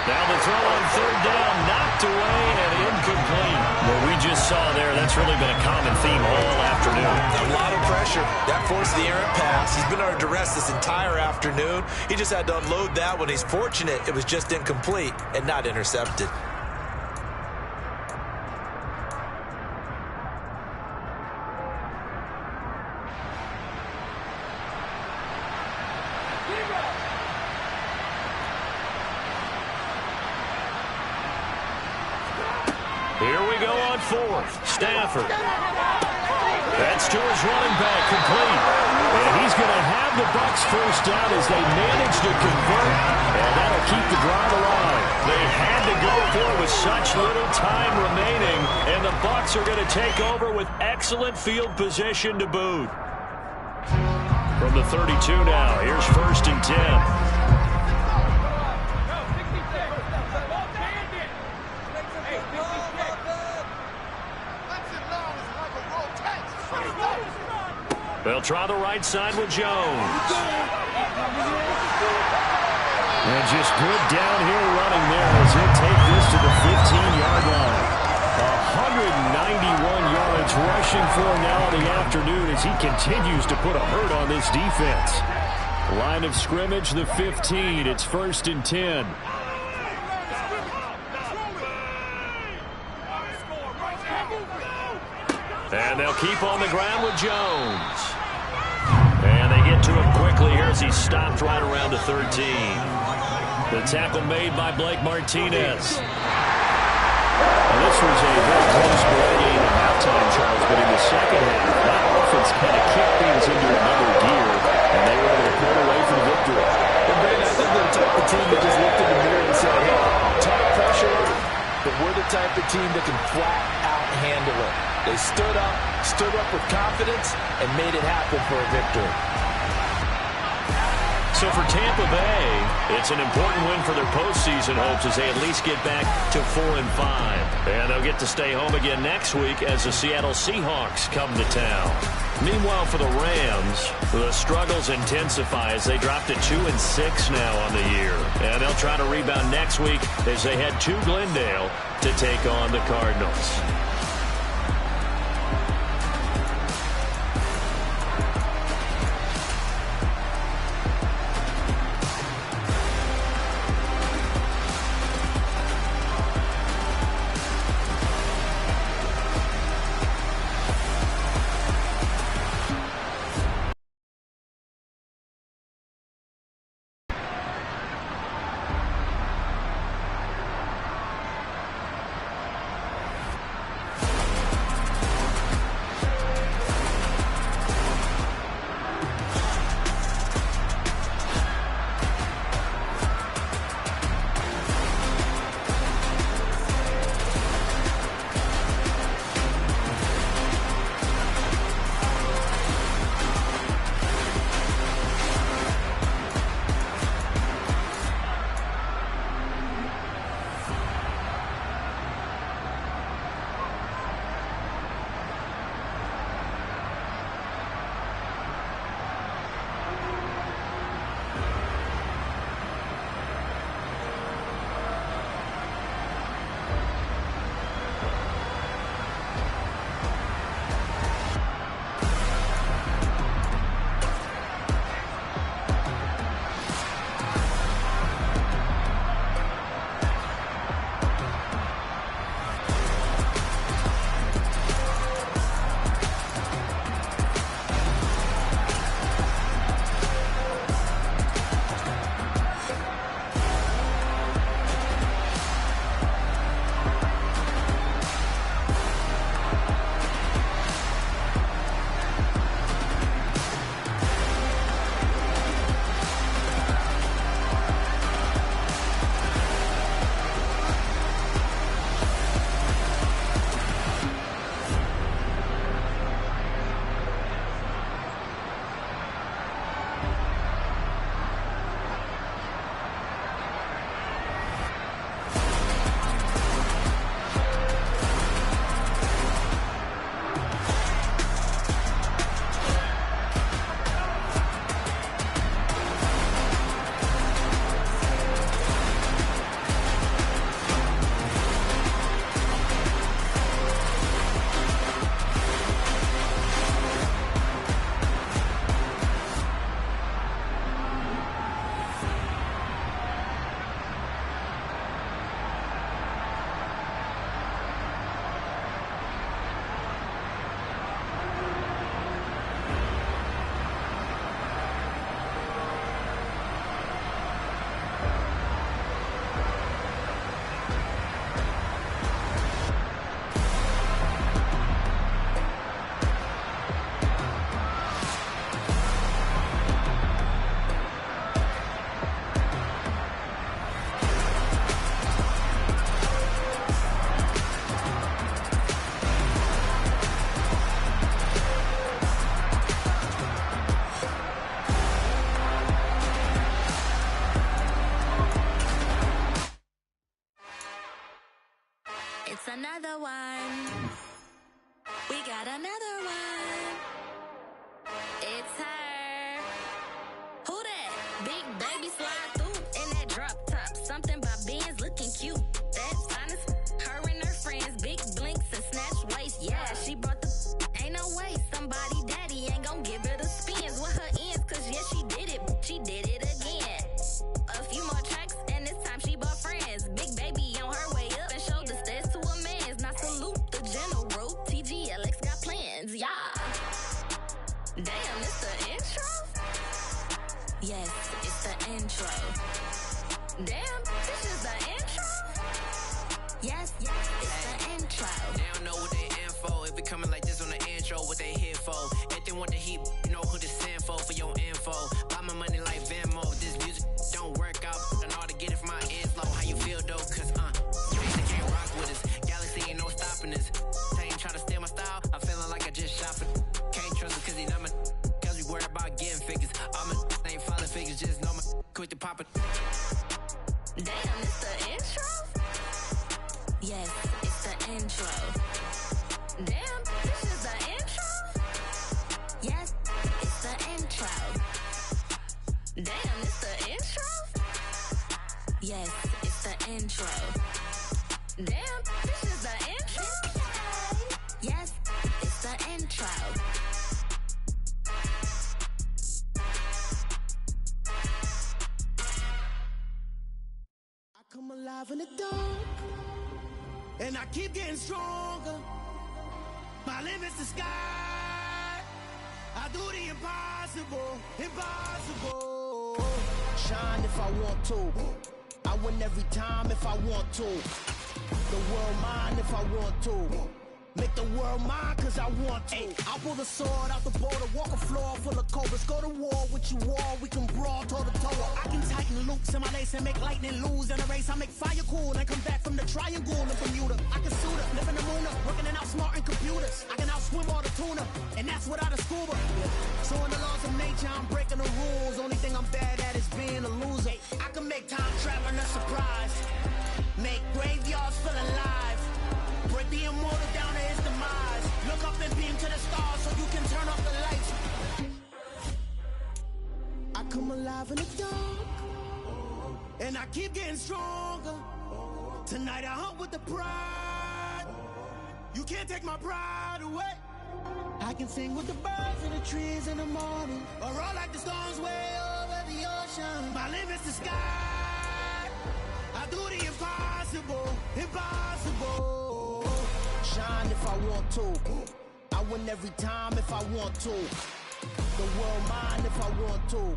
Now the throw on 3rd down, knocked away and incomplete. What we just saw there, that's really been a common theme all afternoon. A lot of pressure. That forced the errant pass. He's been under duress this entire afternoon. He just had to unload that one. He's fortunate it was just incomplete and not intercepted. Here we go on 4th. Stafford. That's to his running back, complete. And he's going to have the Bucs 1st down as they manage to convert, and that'll keep the drive alive. They had to go for it with such little time remaining, and the Bucs are going to take over with excellent field position to boot. From the 32 now, here's 1st and 10. They'll try the right side with Jones. And just good downhill running there as he'll take this to the 15-yard line. 191 yards rushing for him now in the afternoon as he continues to put a hurt on this defense. Line of scrimmage, the 15. It's 1st and 10. And they'll keep on the ground with Jones. And they get to him quickly here as he's stopped right around the 13. The tackle made by Blake Martinez. And this was a very close ball game at halftime, Charles, but in the second half, that offense kind of kicked things into another gear, and they were able to pull away for the victory. Well, Brandon, I think they're the type of team that just looked in the mirror and said, hey, tough pressure, but we're the type of team that can flat out handle it. They stood up with confidence, and made it happen for a victory. So for Tampa Bay, it's an important win for their postseason hopes as they at least get back to 4-5. And they'll get to stay home again next week as the Seattle Seahawks come to town. Meanwhile, for the Rams, the struggles intensify as they drop to 2-6 now on the year. And they'll try to rebound next week as they head to Glendale to take on the Cardinals. Another one. We got another one. It's her. Who that? Big baby slide through in that drop top, something by Benz looking cute. That's honest. Her and her friends, big blinks and snatch waist. Yeah, she brought the. Ain't no way somebody daddy ain't gon' give her the spins with her ends. Cause yeah, she did it. She did it again. A few more tracks and this time she bought friends. Big baby on her way up and showed the stairs to a man's. Now salute the general. TGLX got plans. Yeah. Damn, it's the intro? Yes, it's the intro. Damn, this is the intro? Yes, it's the intro. They don't know what they in for. If it coming like this on the intro, what they here for? If they want the heat, you know who to send for your info. Buy my money like Venmo. This music don't work out, and all to get it from my ends low. How you feel though? Cause they can't rock with us. Galaxy ain't no stopping us. They ain't trying to steal my style. I'm feeling like I just shop it. Can't trust us cause he not my. Cause we worried about getting figures. All my ain't falling figures, just know my quit the pop it. Damn, it's the intro? Yes, it's the intro. Damn, this is the intro? Yes, it's the intro. Damn, it's the intro? Yes, it's the intro. Damn, this is the intro? Yes, it's the intro. Come alive in the dark, and I keep getting stronger. My limit's the sky. I do the impossible, impossible. Shine if I want to. I win every time if I want to. The world mine if I want to. Make the world mine cause I want to. Ay, I'll pull the sword out the border, walk a floor full of cobras. Go to war with you all, we can brawl toe to toe. I can tighten loops in my lace and make lightning lose in a race. I make fire cool and come back from the triangle in Bermuda. I can suit up, live in the moon up, working and outsmarting computers. I can outswim all the tuna, and that's without a scuba. So in the laws of nature, I'm breaking the rules. Only thing I'm bad at is being a loser. Ay, I can make time traveling a surprise. Make graveyards feel alive. Break the immortal down to his demise. Look up and beam to the stars so you can turn off the lights. I come alive in the dark, and I keep getting stronger. Tonight I hunt with the pride. You can't take my pride away. I can sing with the birds and the trees in the morning, or roll like the storms way over the ocean. My limit's the sky. I do the impossible, impossible. Shine if I want to. I win every time if I want to. The world mine if I want to.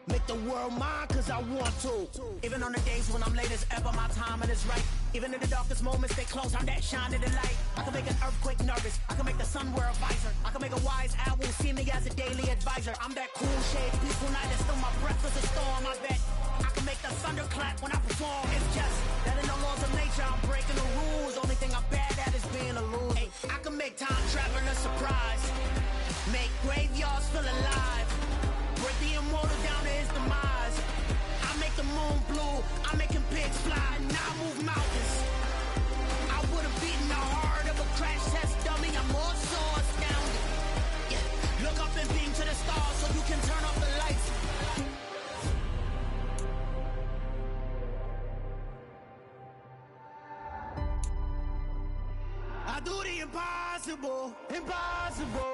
Make the world mine cause I want to. Even on the days when I'm late as ever, my timing is right. Even in the darkest moments, they close, I'm that shine in the light. I can make an earthquake nervous. I can make the sun wear a visor. I can make a wise owl see me as a daily advisor. I'm that cool shade, peaceful night that's still my breath is a storm, I bet. I can make the thunder clap when I perform. It's just that in the laws of nature, I'm breaking the rules. Only thing I'm bad at is being a loser. Ay, I can make time traveling a surprise. Make graveyards feel alive. Break the immortal down to his demise. I make the moon blue. I'm making pigs fly. Now I move mountains. I would have beaten the heart of a crash test dummy. I'm more so astounded. Yeah. Look up and beam to the stars so you can turn off the lights. I do the impossible, impossible.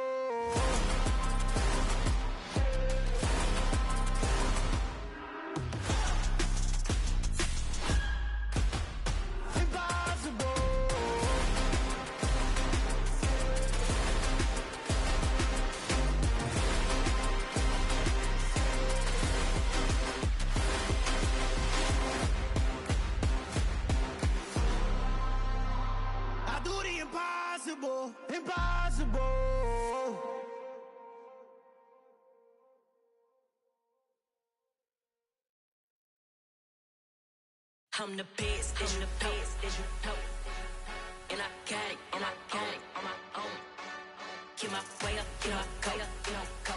Impossible, impossible. I'm the best, I'm the best, and I got it, and I got it on my own. Get my way up, get my go, go.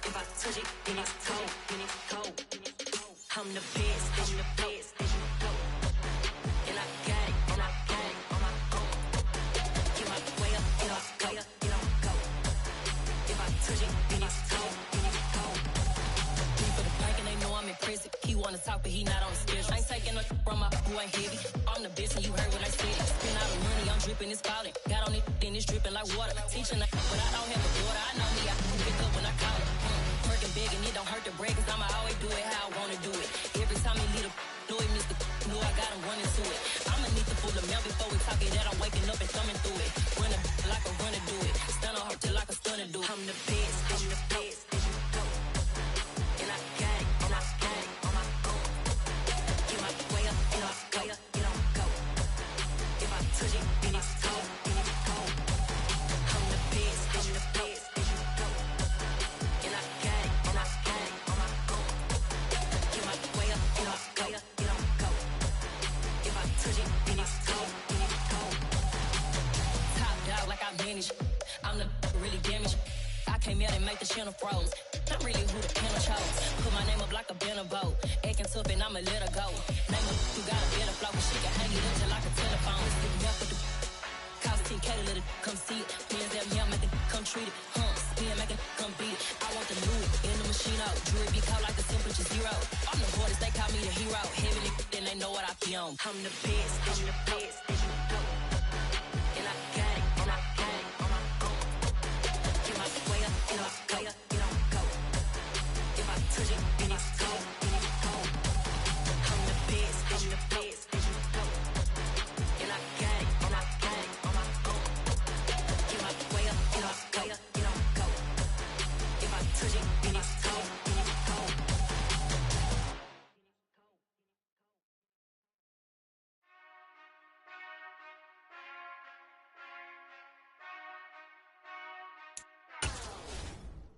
If I touch it, then it's cold, I'm the best, I'm the best, and I got it, and I got it on my own. Get my way up, get my go. If I touch it, then it's cold, He for the bank and they know I'm in prison. He want wanna talk, but he not on the schedule. I ain't taking no from my who ain't heavy. I'm the best, and you heard what I said. Spend all the money, I'm dripping, it's falling. Got on it, then it's dripping like water. Teaching, but I don't have a daughter. I know me, I can pick up when I call it. Working big, and it don't hurt to break, cause I'ma always do it how I wanna do it. Every time he lead a do it, Mr. Knew I got him running to it. I'ma need to pull the mail before we talk it that I'm waking up and thumbing through it. Run a like a runner do it. Stun on her till like a stunner do it. I'm the best, I'm the best. And I got it, and I got it on my own. Get my way up, and I way up, it don't go. If I touch it, then it's cold, then it's cold. I'm the best, I'm the best. And I got it, and I got it on my own. Get my way up, and I way up, it don't go. If I touch it, then it's cold, then it's cold. Top dog like I manage. I'm the really damaged. I came out and make the channel froze. I'm really who the panel chose. Put my name up like a banner boat. Acting tough and I'ma let her go. Name her who got a better flow, but she can hang it up till like a telephone. Let's get me up with the cost 10K to let it come see it. Hands down here, make it come treat it. Spin, make it come beat it. I want the Louis in the machine out. Jewelry be called like the temperature zero. I'm the hardest, they call me the hero. Heavily, then they know what I be on. I'm the best, I'm the best. And I got it, and I got it on my own. Get my way up, and I way up, it don't go. If I touch it, then it's cold, then it's cold. I'm the best, I'm the best. And I got it, and I got it on my own. Get my way up, and I way up, it don't go. If I touch it, then it's cold, then it's cold.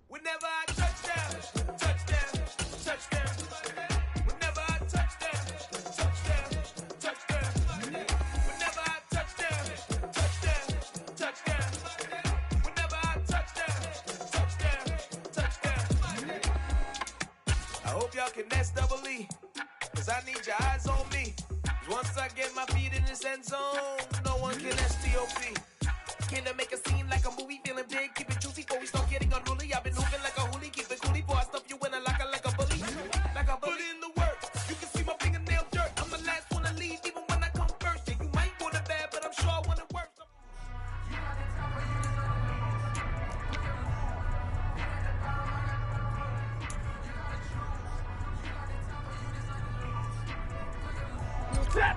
Whenever I touchdown, touchdown, touchdown. Whenever I touchdown, touchdown, touchdown. Whenever I touchdown, touchdown, touchdown. Whenever I touchdown, touchdown, touchdown. I hope y'all can nest double E, cause I need your eyes on me. 'Cause once I get my feet in this end zone, no one can STOP. Came to make a scene like a movie, feeling big, keep it juicy before we start getting unruly. I've been moving like a hoolie, keep it coolie before I stuff you in a locker like a bully. Like a bully. Put in the work, you can see my fingernail dirt. I'm the last one to leave, even when I come first. Yeah, you might want it bad, but I'm sure I want it worse. Set!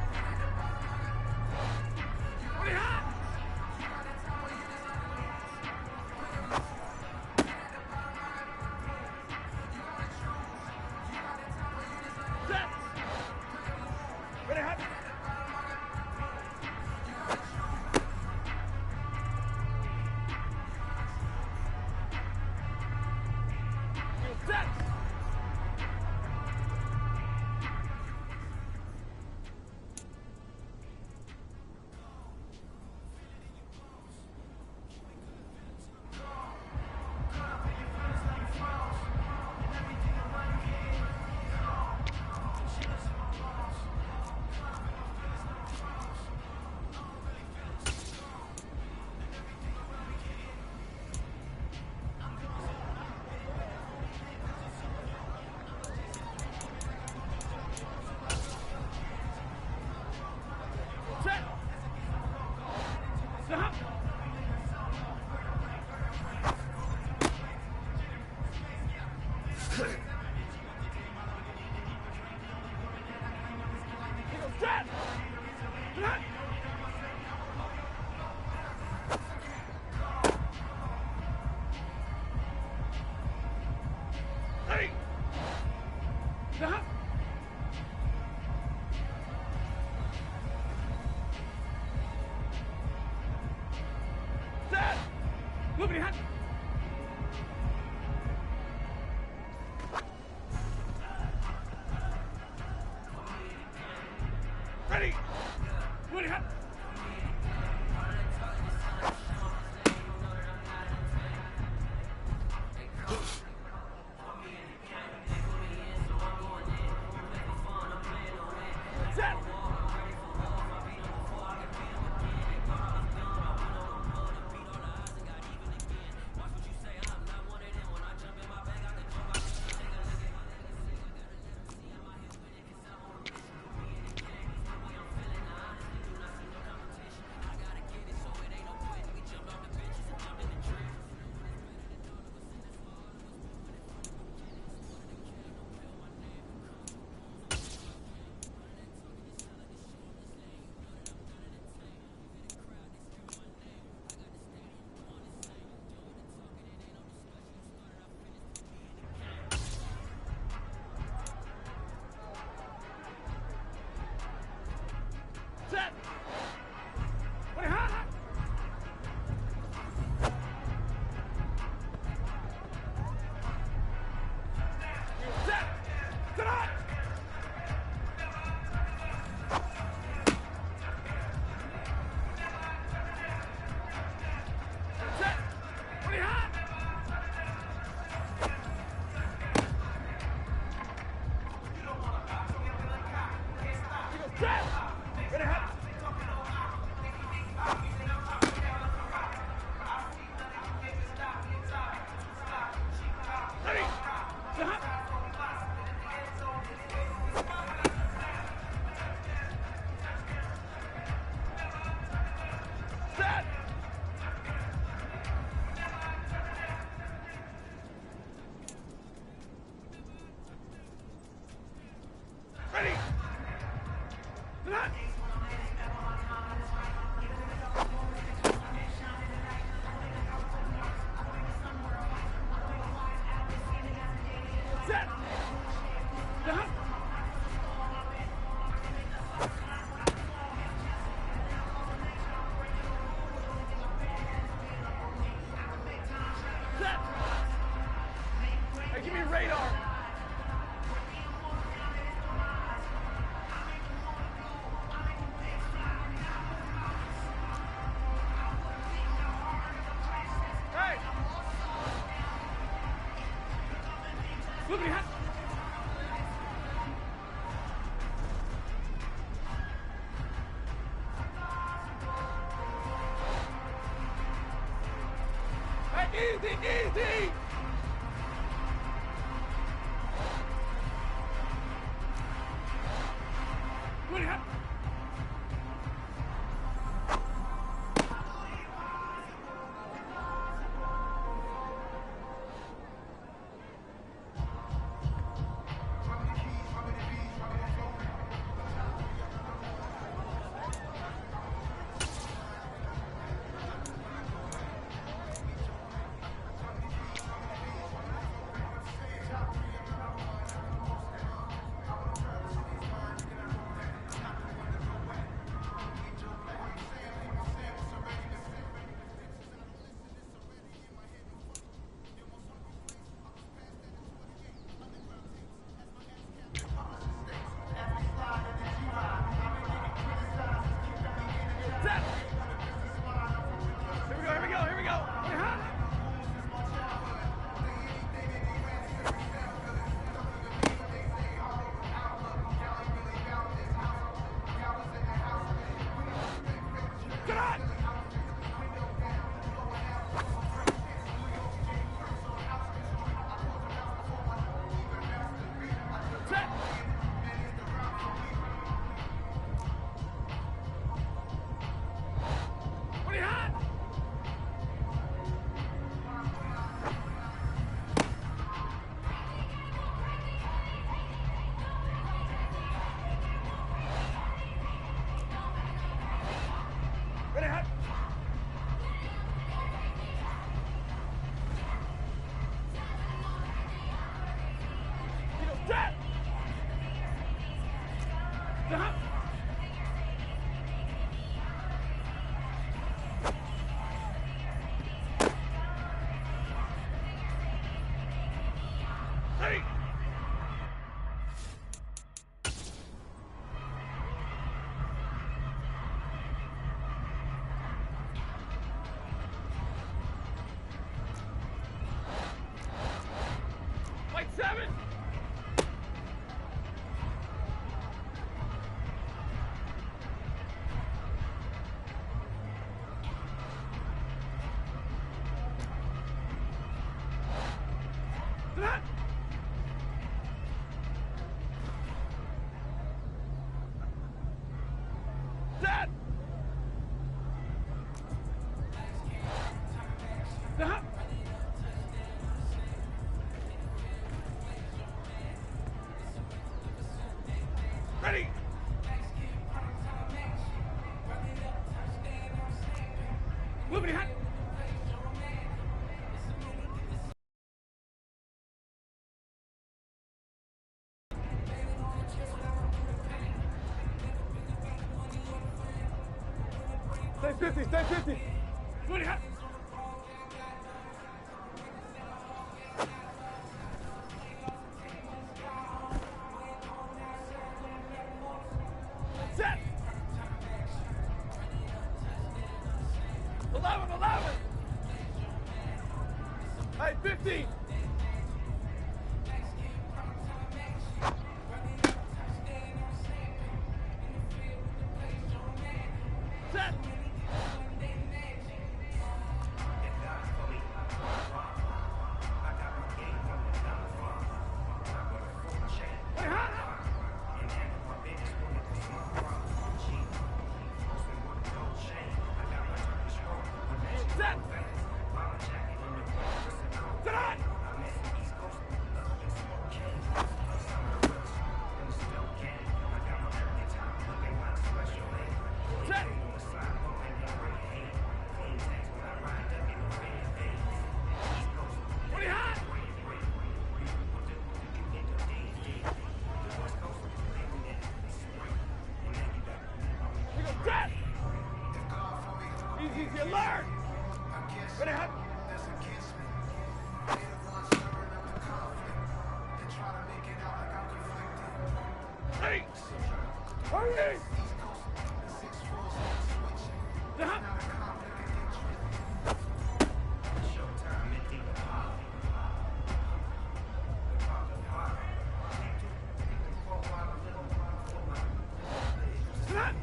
Ready! Ready! Easy, easy! What do you have? Ready! Moving hot! Stay 50, stay 50! Moving hot! Set! 11, 11! Hey, 50! Set! Hey, hot! Set! Set on! Set! Pretty hot! We go set! Easy, easy, alert! Ready, hot! Ready! Hurry! Yeah. Set!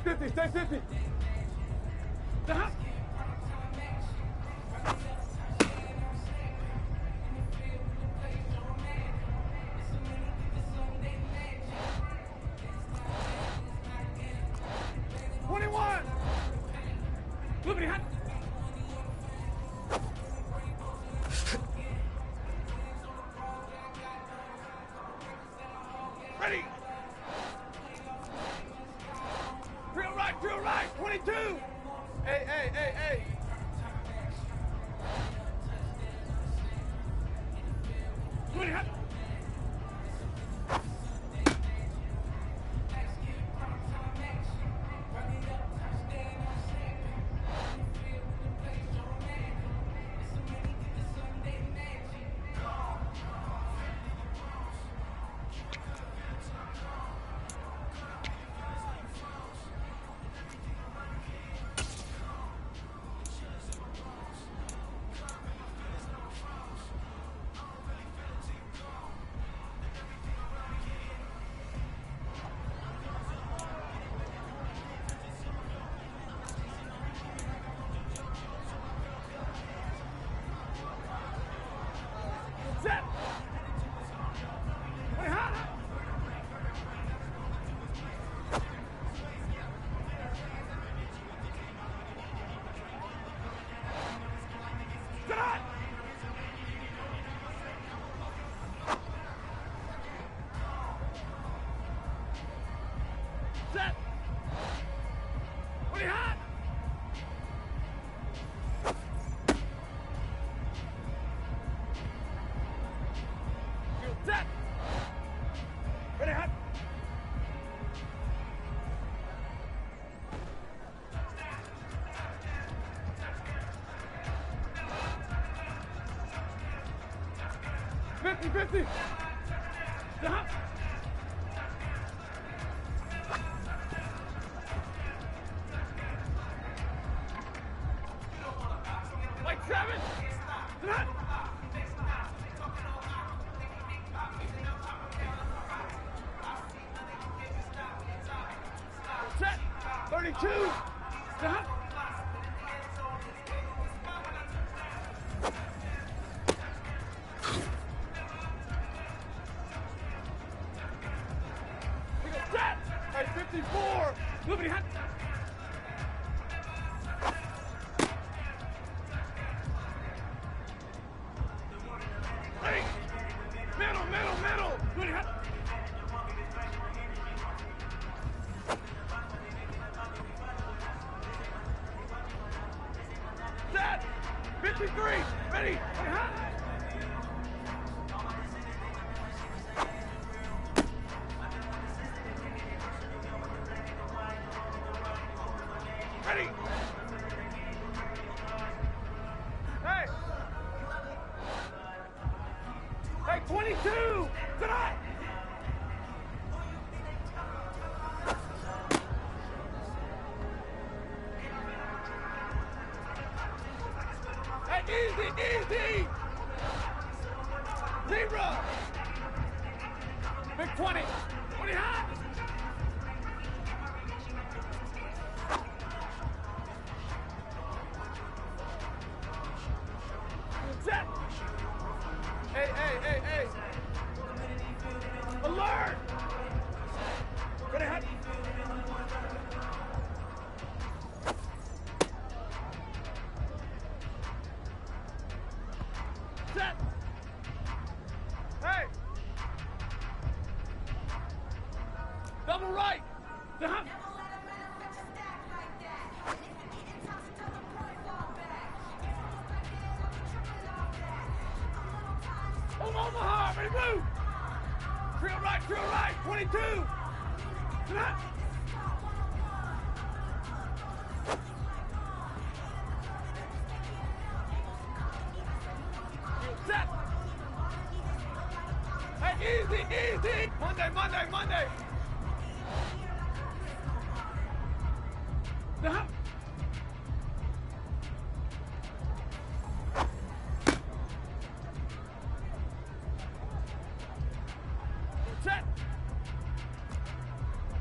50, stay 50. Stop. Ready. Drill right, 22. Hey. 20. Set. Wait, hot. Set hot. Set. Wait, hot. Set. Ready, hot. Fifty. Stop. Like 7. Stop. Set. 32. Stop. We go set. Hey, 54. Moving hot. Ready. Middle. Moving hot. Set. 53. Ready. Hot. Ready. Hey. Hey, 22. Tonight. Hey, easy. 0. Big 20. 20 hot. Set. Hey. Alert. Ready, hot. Set. Hey. Double right. Stop. Omaha, ready, move. Drill right, 22. Stop. Set. Hey, easy. Monday. Stop. Set.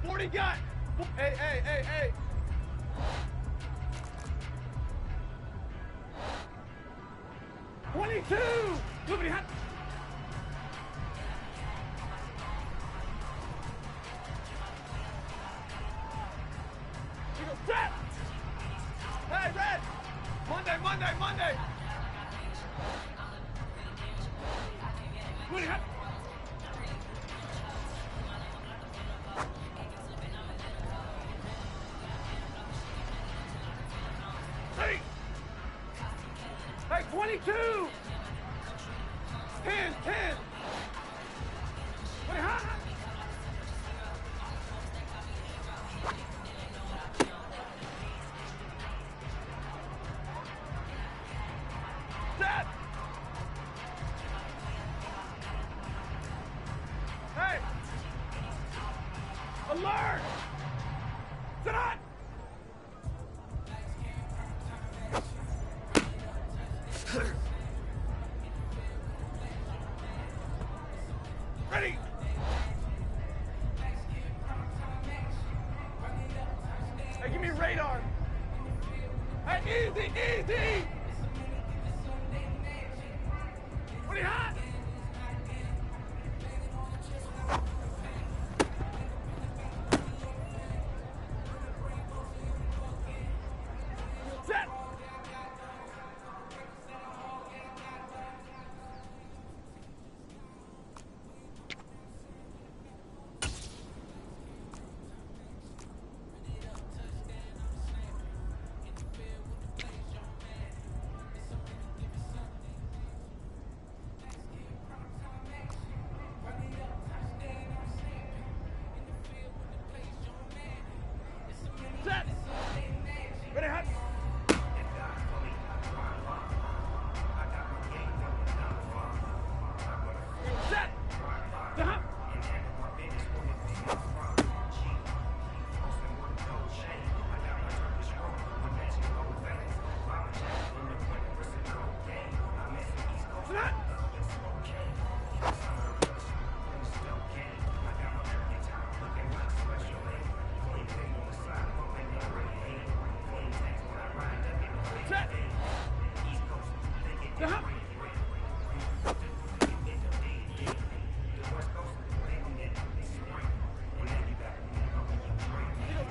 40 gun. Hey, hey, hey, hey. Moving hot. Set! Hey, Red! Monday! Moving hot. Hey, 22! 10! Wait, hot! Set! Hey! Alert! Sit on! Ready! Hey, give me radar! Hey, easy! What are you hot? Set! Set! Ready, hot! Set! Uh-huh. Set! Set! Uh-huh.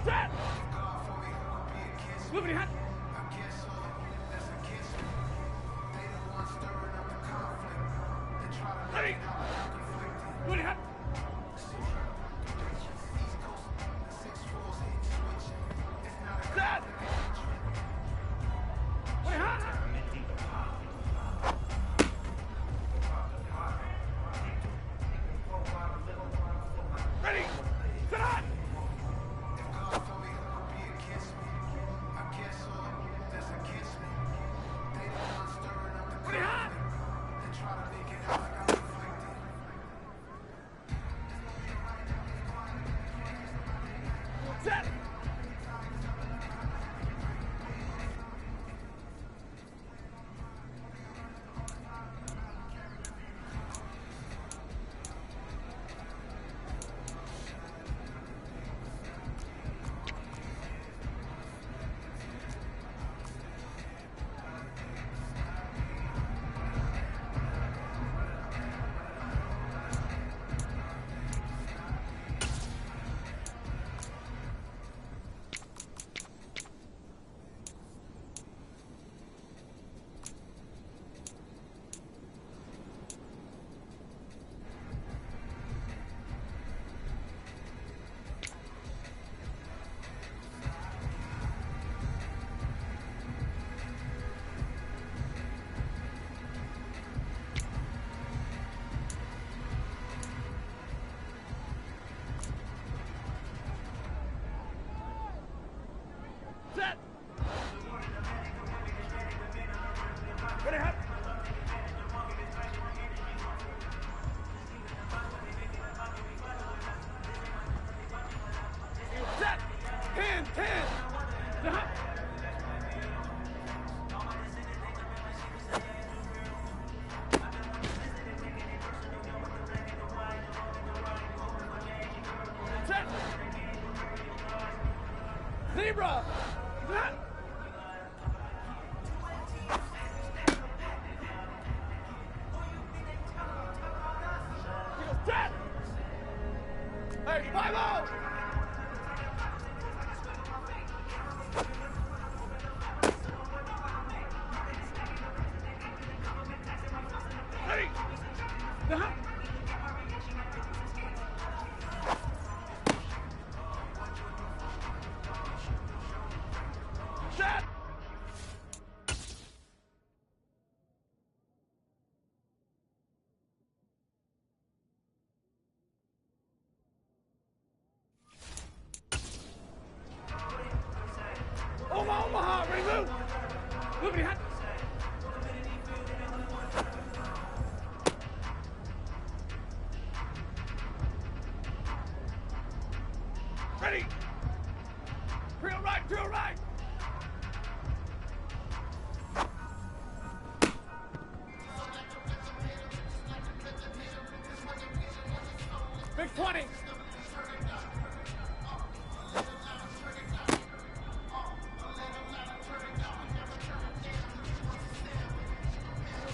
Set! Moving hot. Ready. Moving hot. Set. Wait, hot. 20.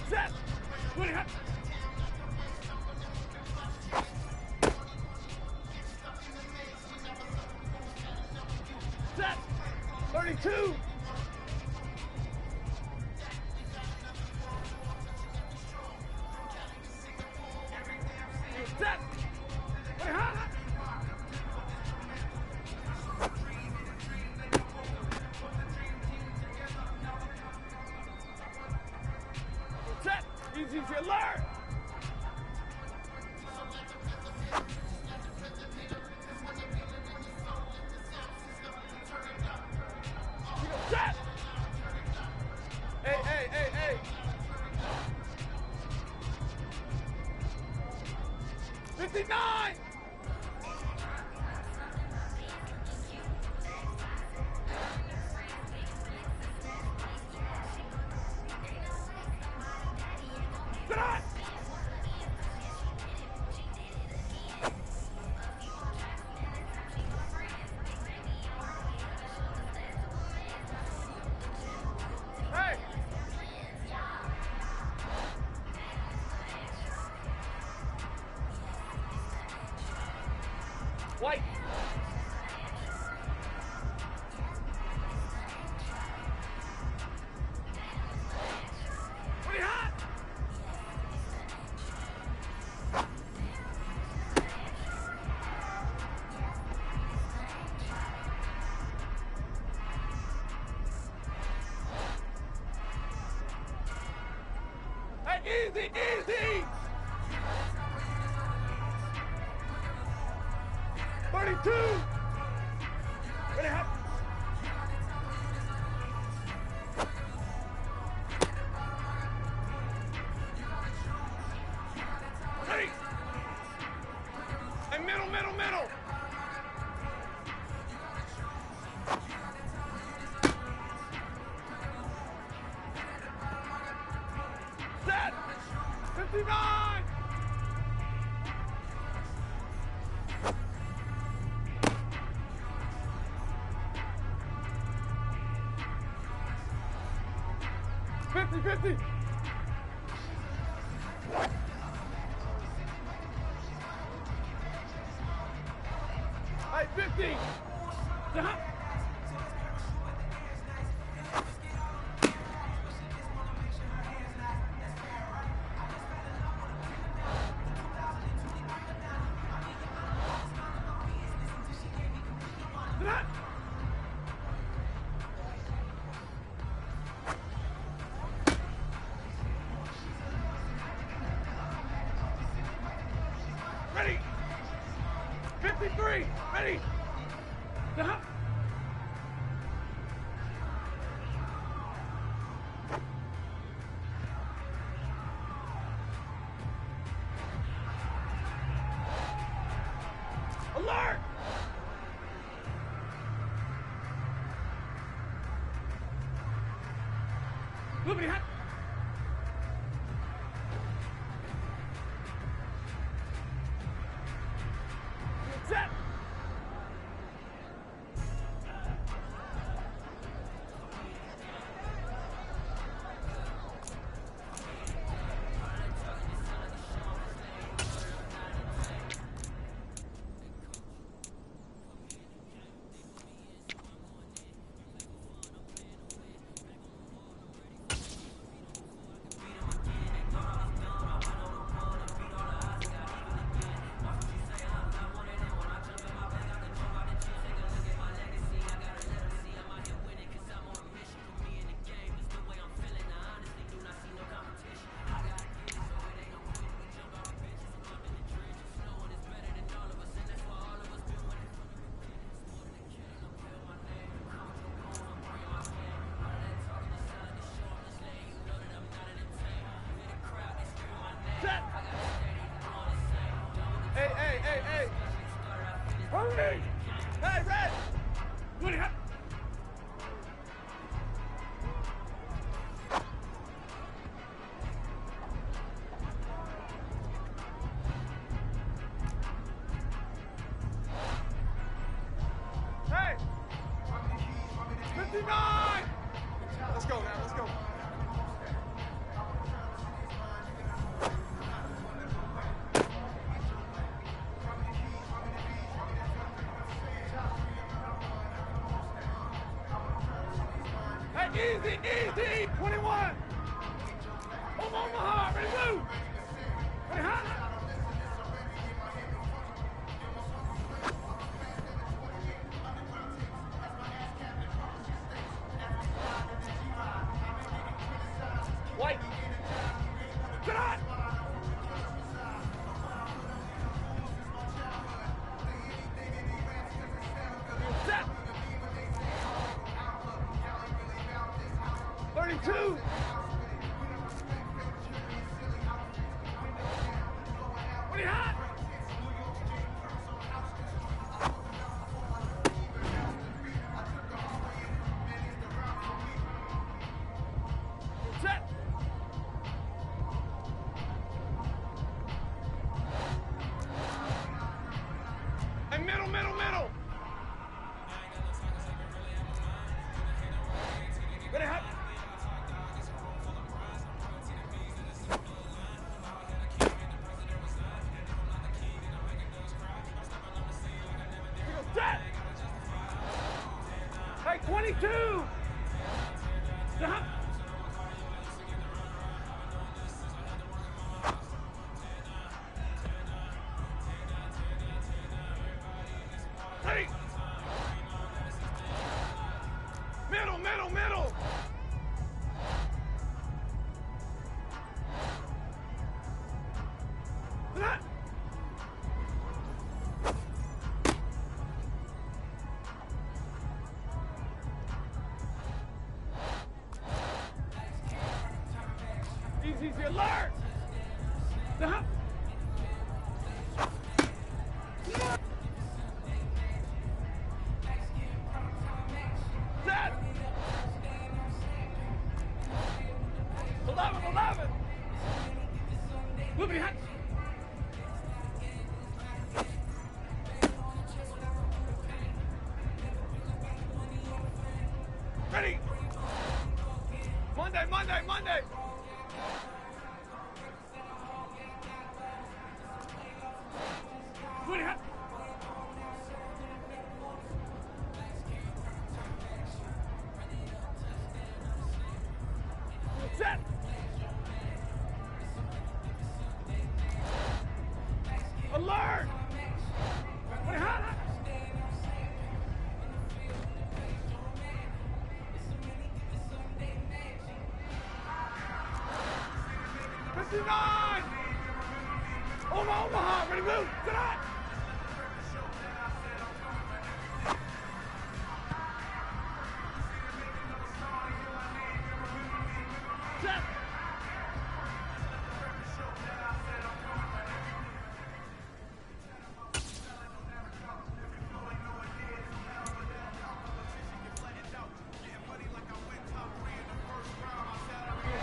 Set. 20 hot. Set. 32. Set. 20 hot. Set. Easy to alert. Set. Hey. 59. Sit on. Hey. White. Pretty hot. Hey, easy. 32. Ready, hot. Ready. And middle. Set. 59. Fifty. Hey, 50. Uh-huh. Uh-huh. Ready. 53. Ready. Uh-huh. Alert. Moving hot. Set. Set. Hey. Hurry. Hey, red. Woody, hot. 59! Let's go now, let's go. Hey, easy, easy! 21! Omaha, ready to move! Ready, hot! White! Get on! Set! 32! What are you hot? Set! And middle, middle, middle! Ready, hot? Set! Hey, 22! Stop! Ready! Middle, middle, middle! Stop! Easy, easy, alert! Stop! Set! 11, 11! Loopity hot! Ready! Monday, Monday, Monday! Loopity hot! Set! Alert! Wait, hot, hot! '59! Omaha, ready to move! Tonight! Set!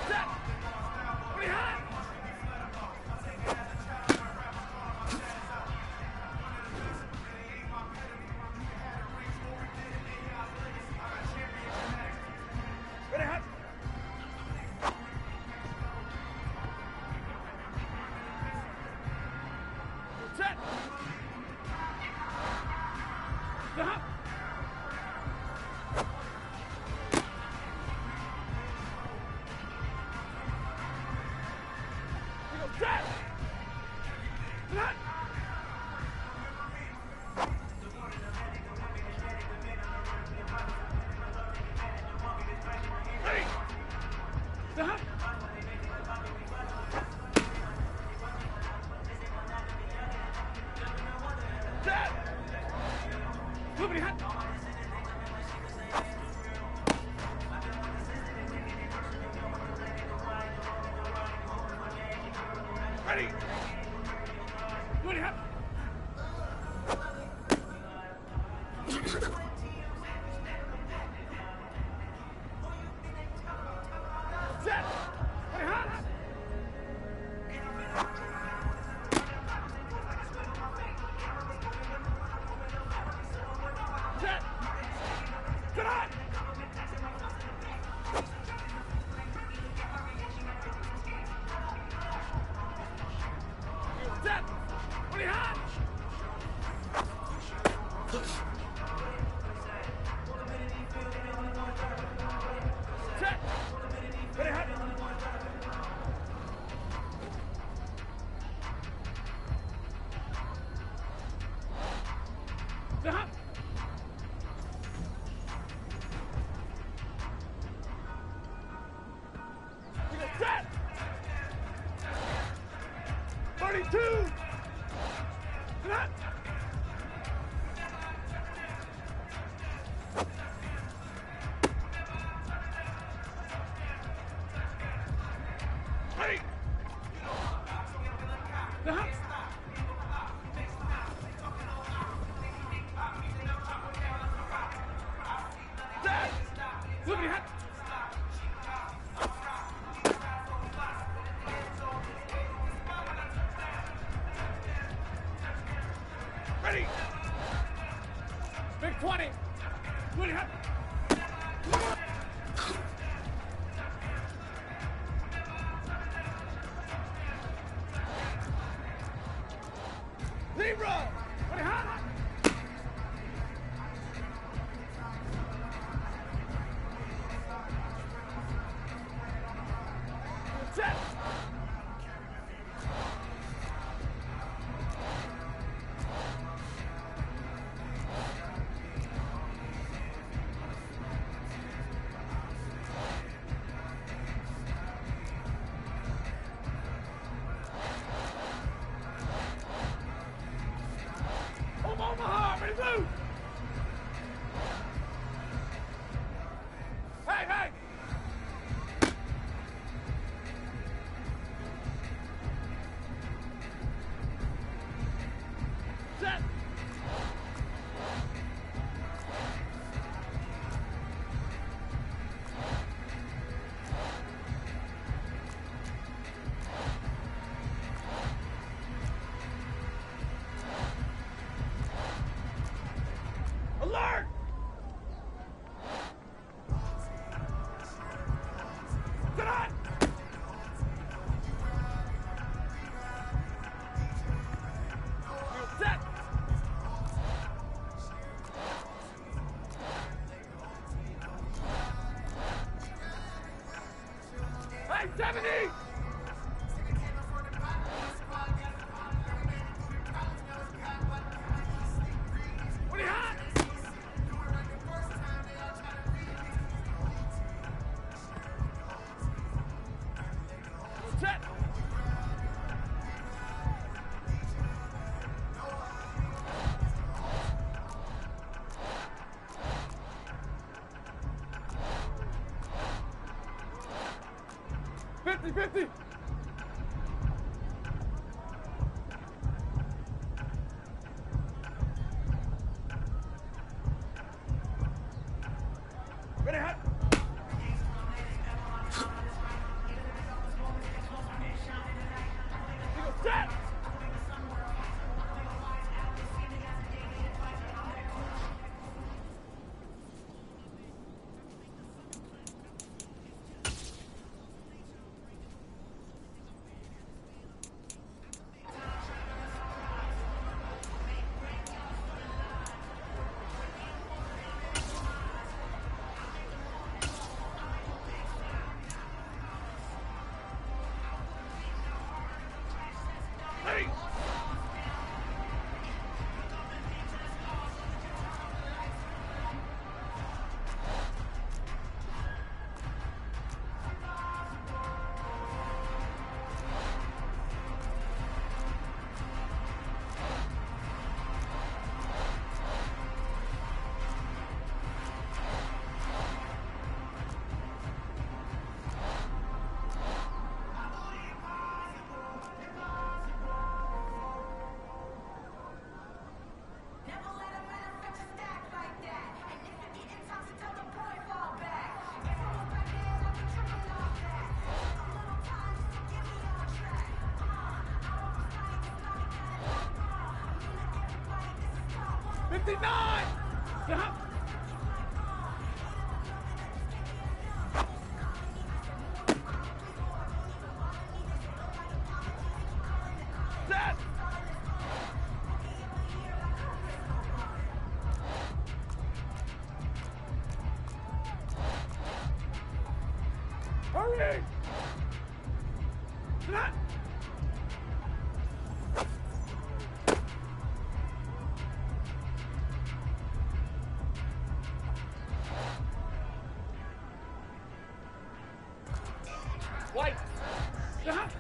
Set! Pretty hot! Ready, hot! Set! Stop! Set! Stop! Ready! Stop! Set! Loopity hot! Ready! Loopity hot! Set! Ready, hot, hot! Set! Get on! 22. Not. Ready. Not. Set. Flippity hat. Ready. Big 20. Flippity hat. Zero. Flippity hat. Set. Omaha, ready to move. Hey, hey. Set. Alert! Sit on! Set! Hey, 70! What are you hot? Set! Fifty. Ready, hot. Set. Ready. '59! Set! Hurry! Set! White! Set!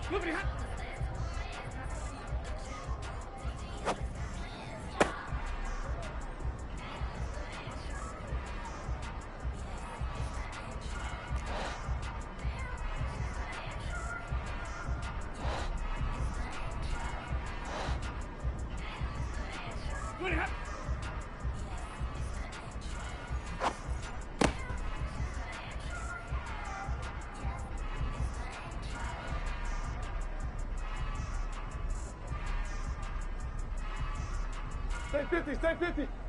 Flippity hot. Flippity hot. Stay 50, stay 50.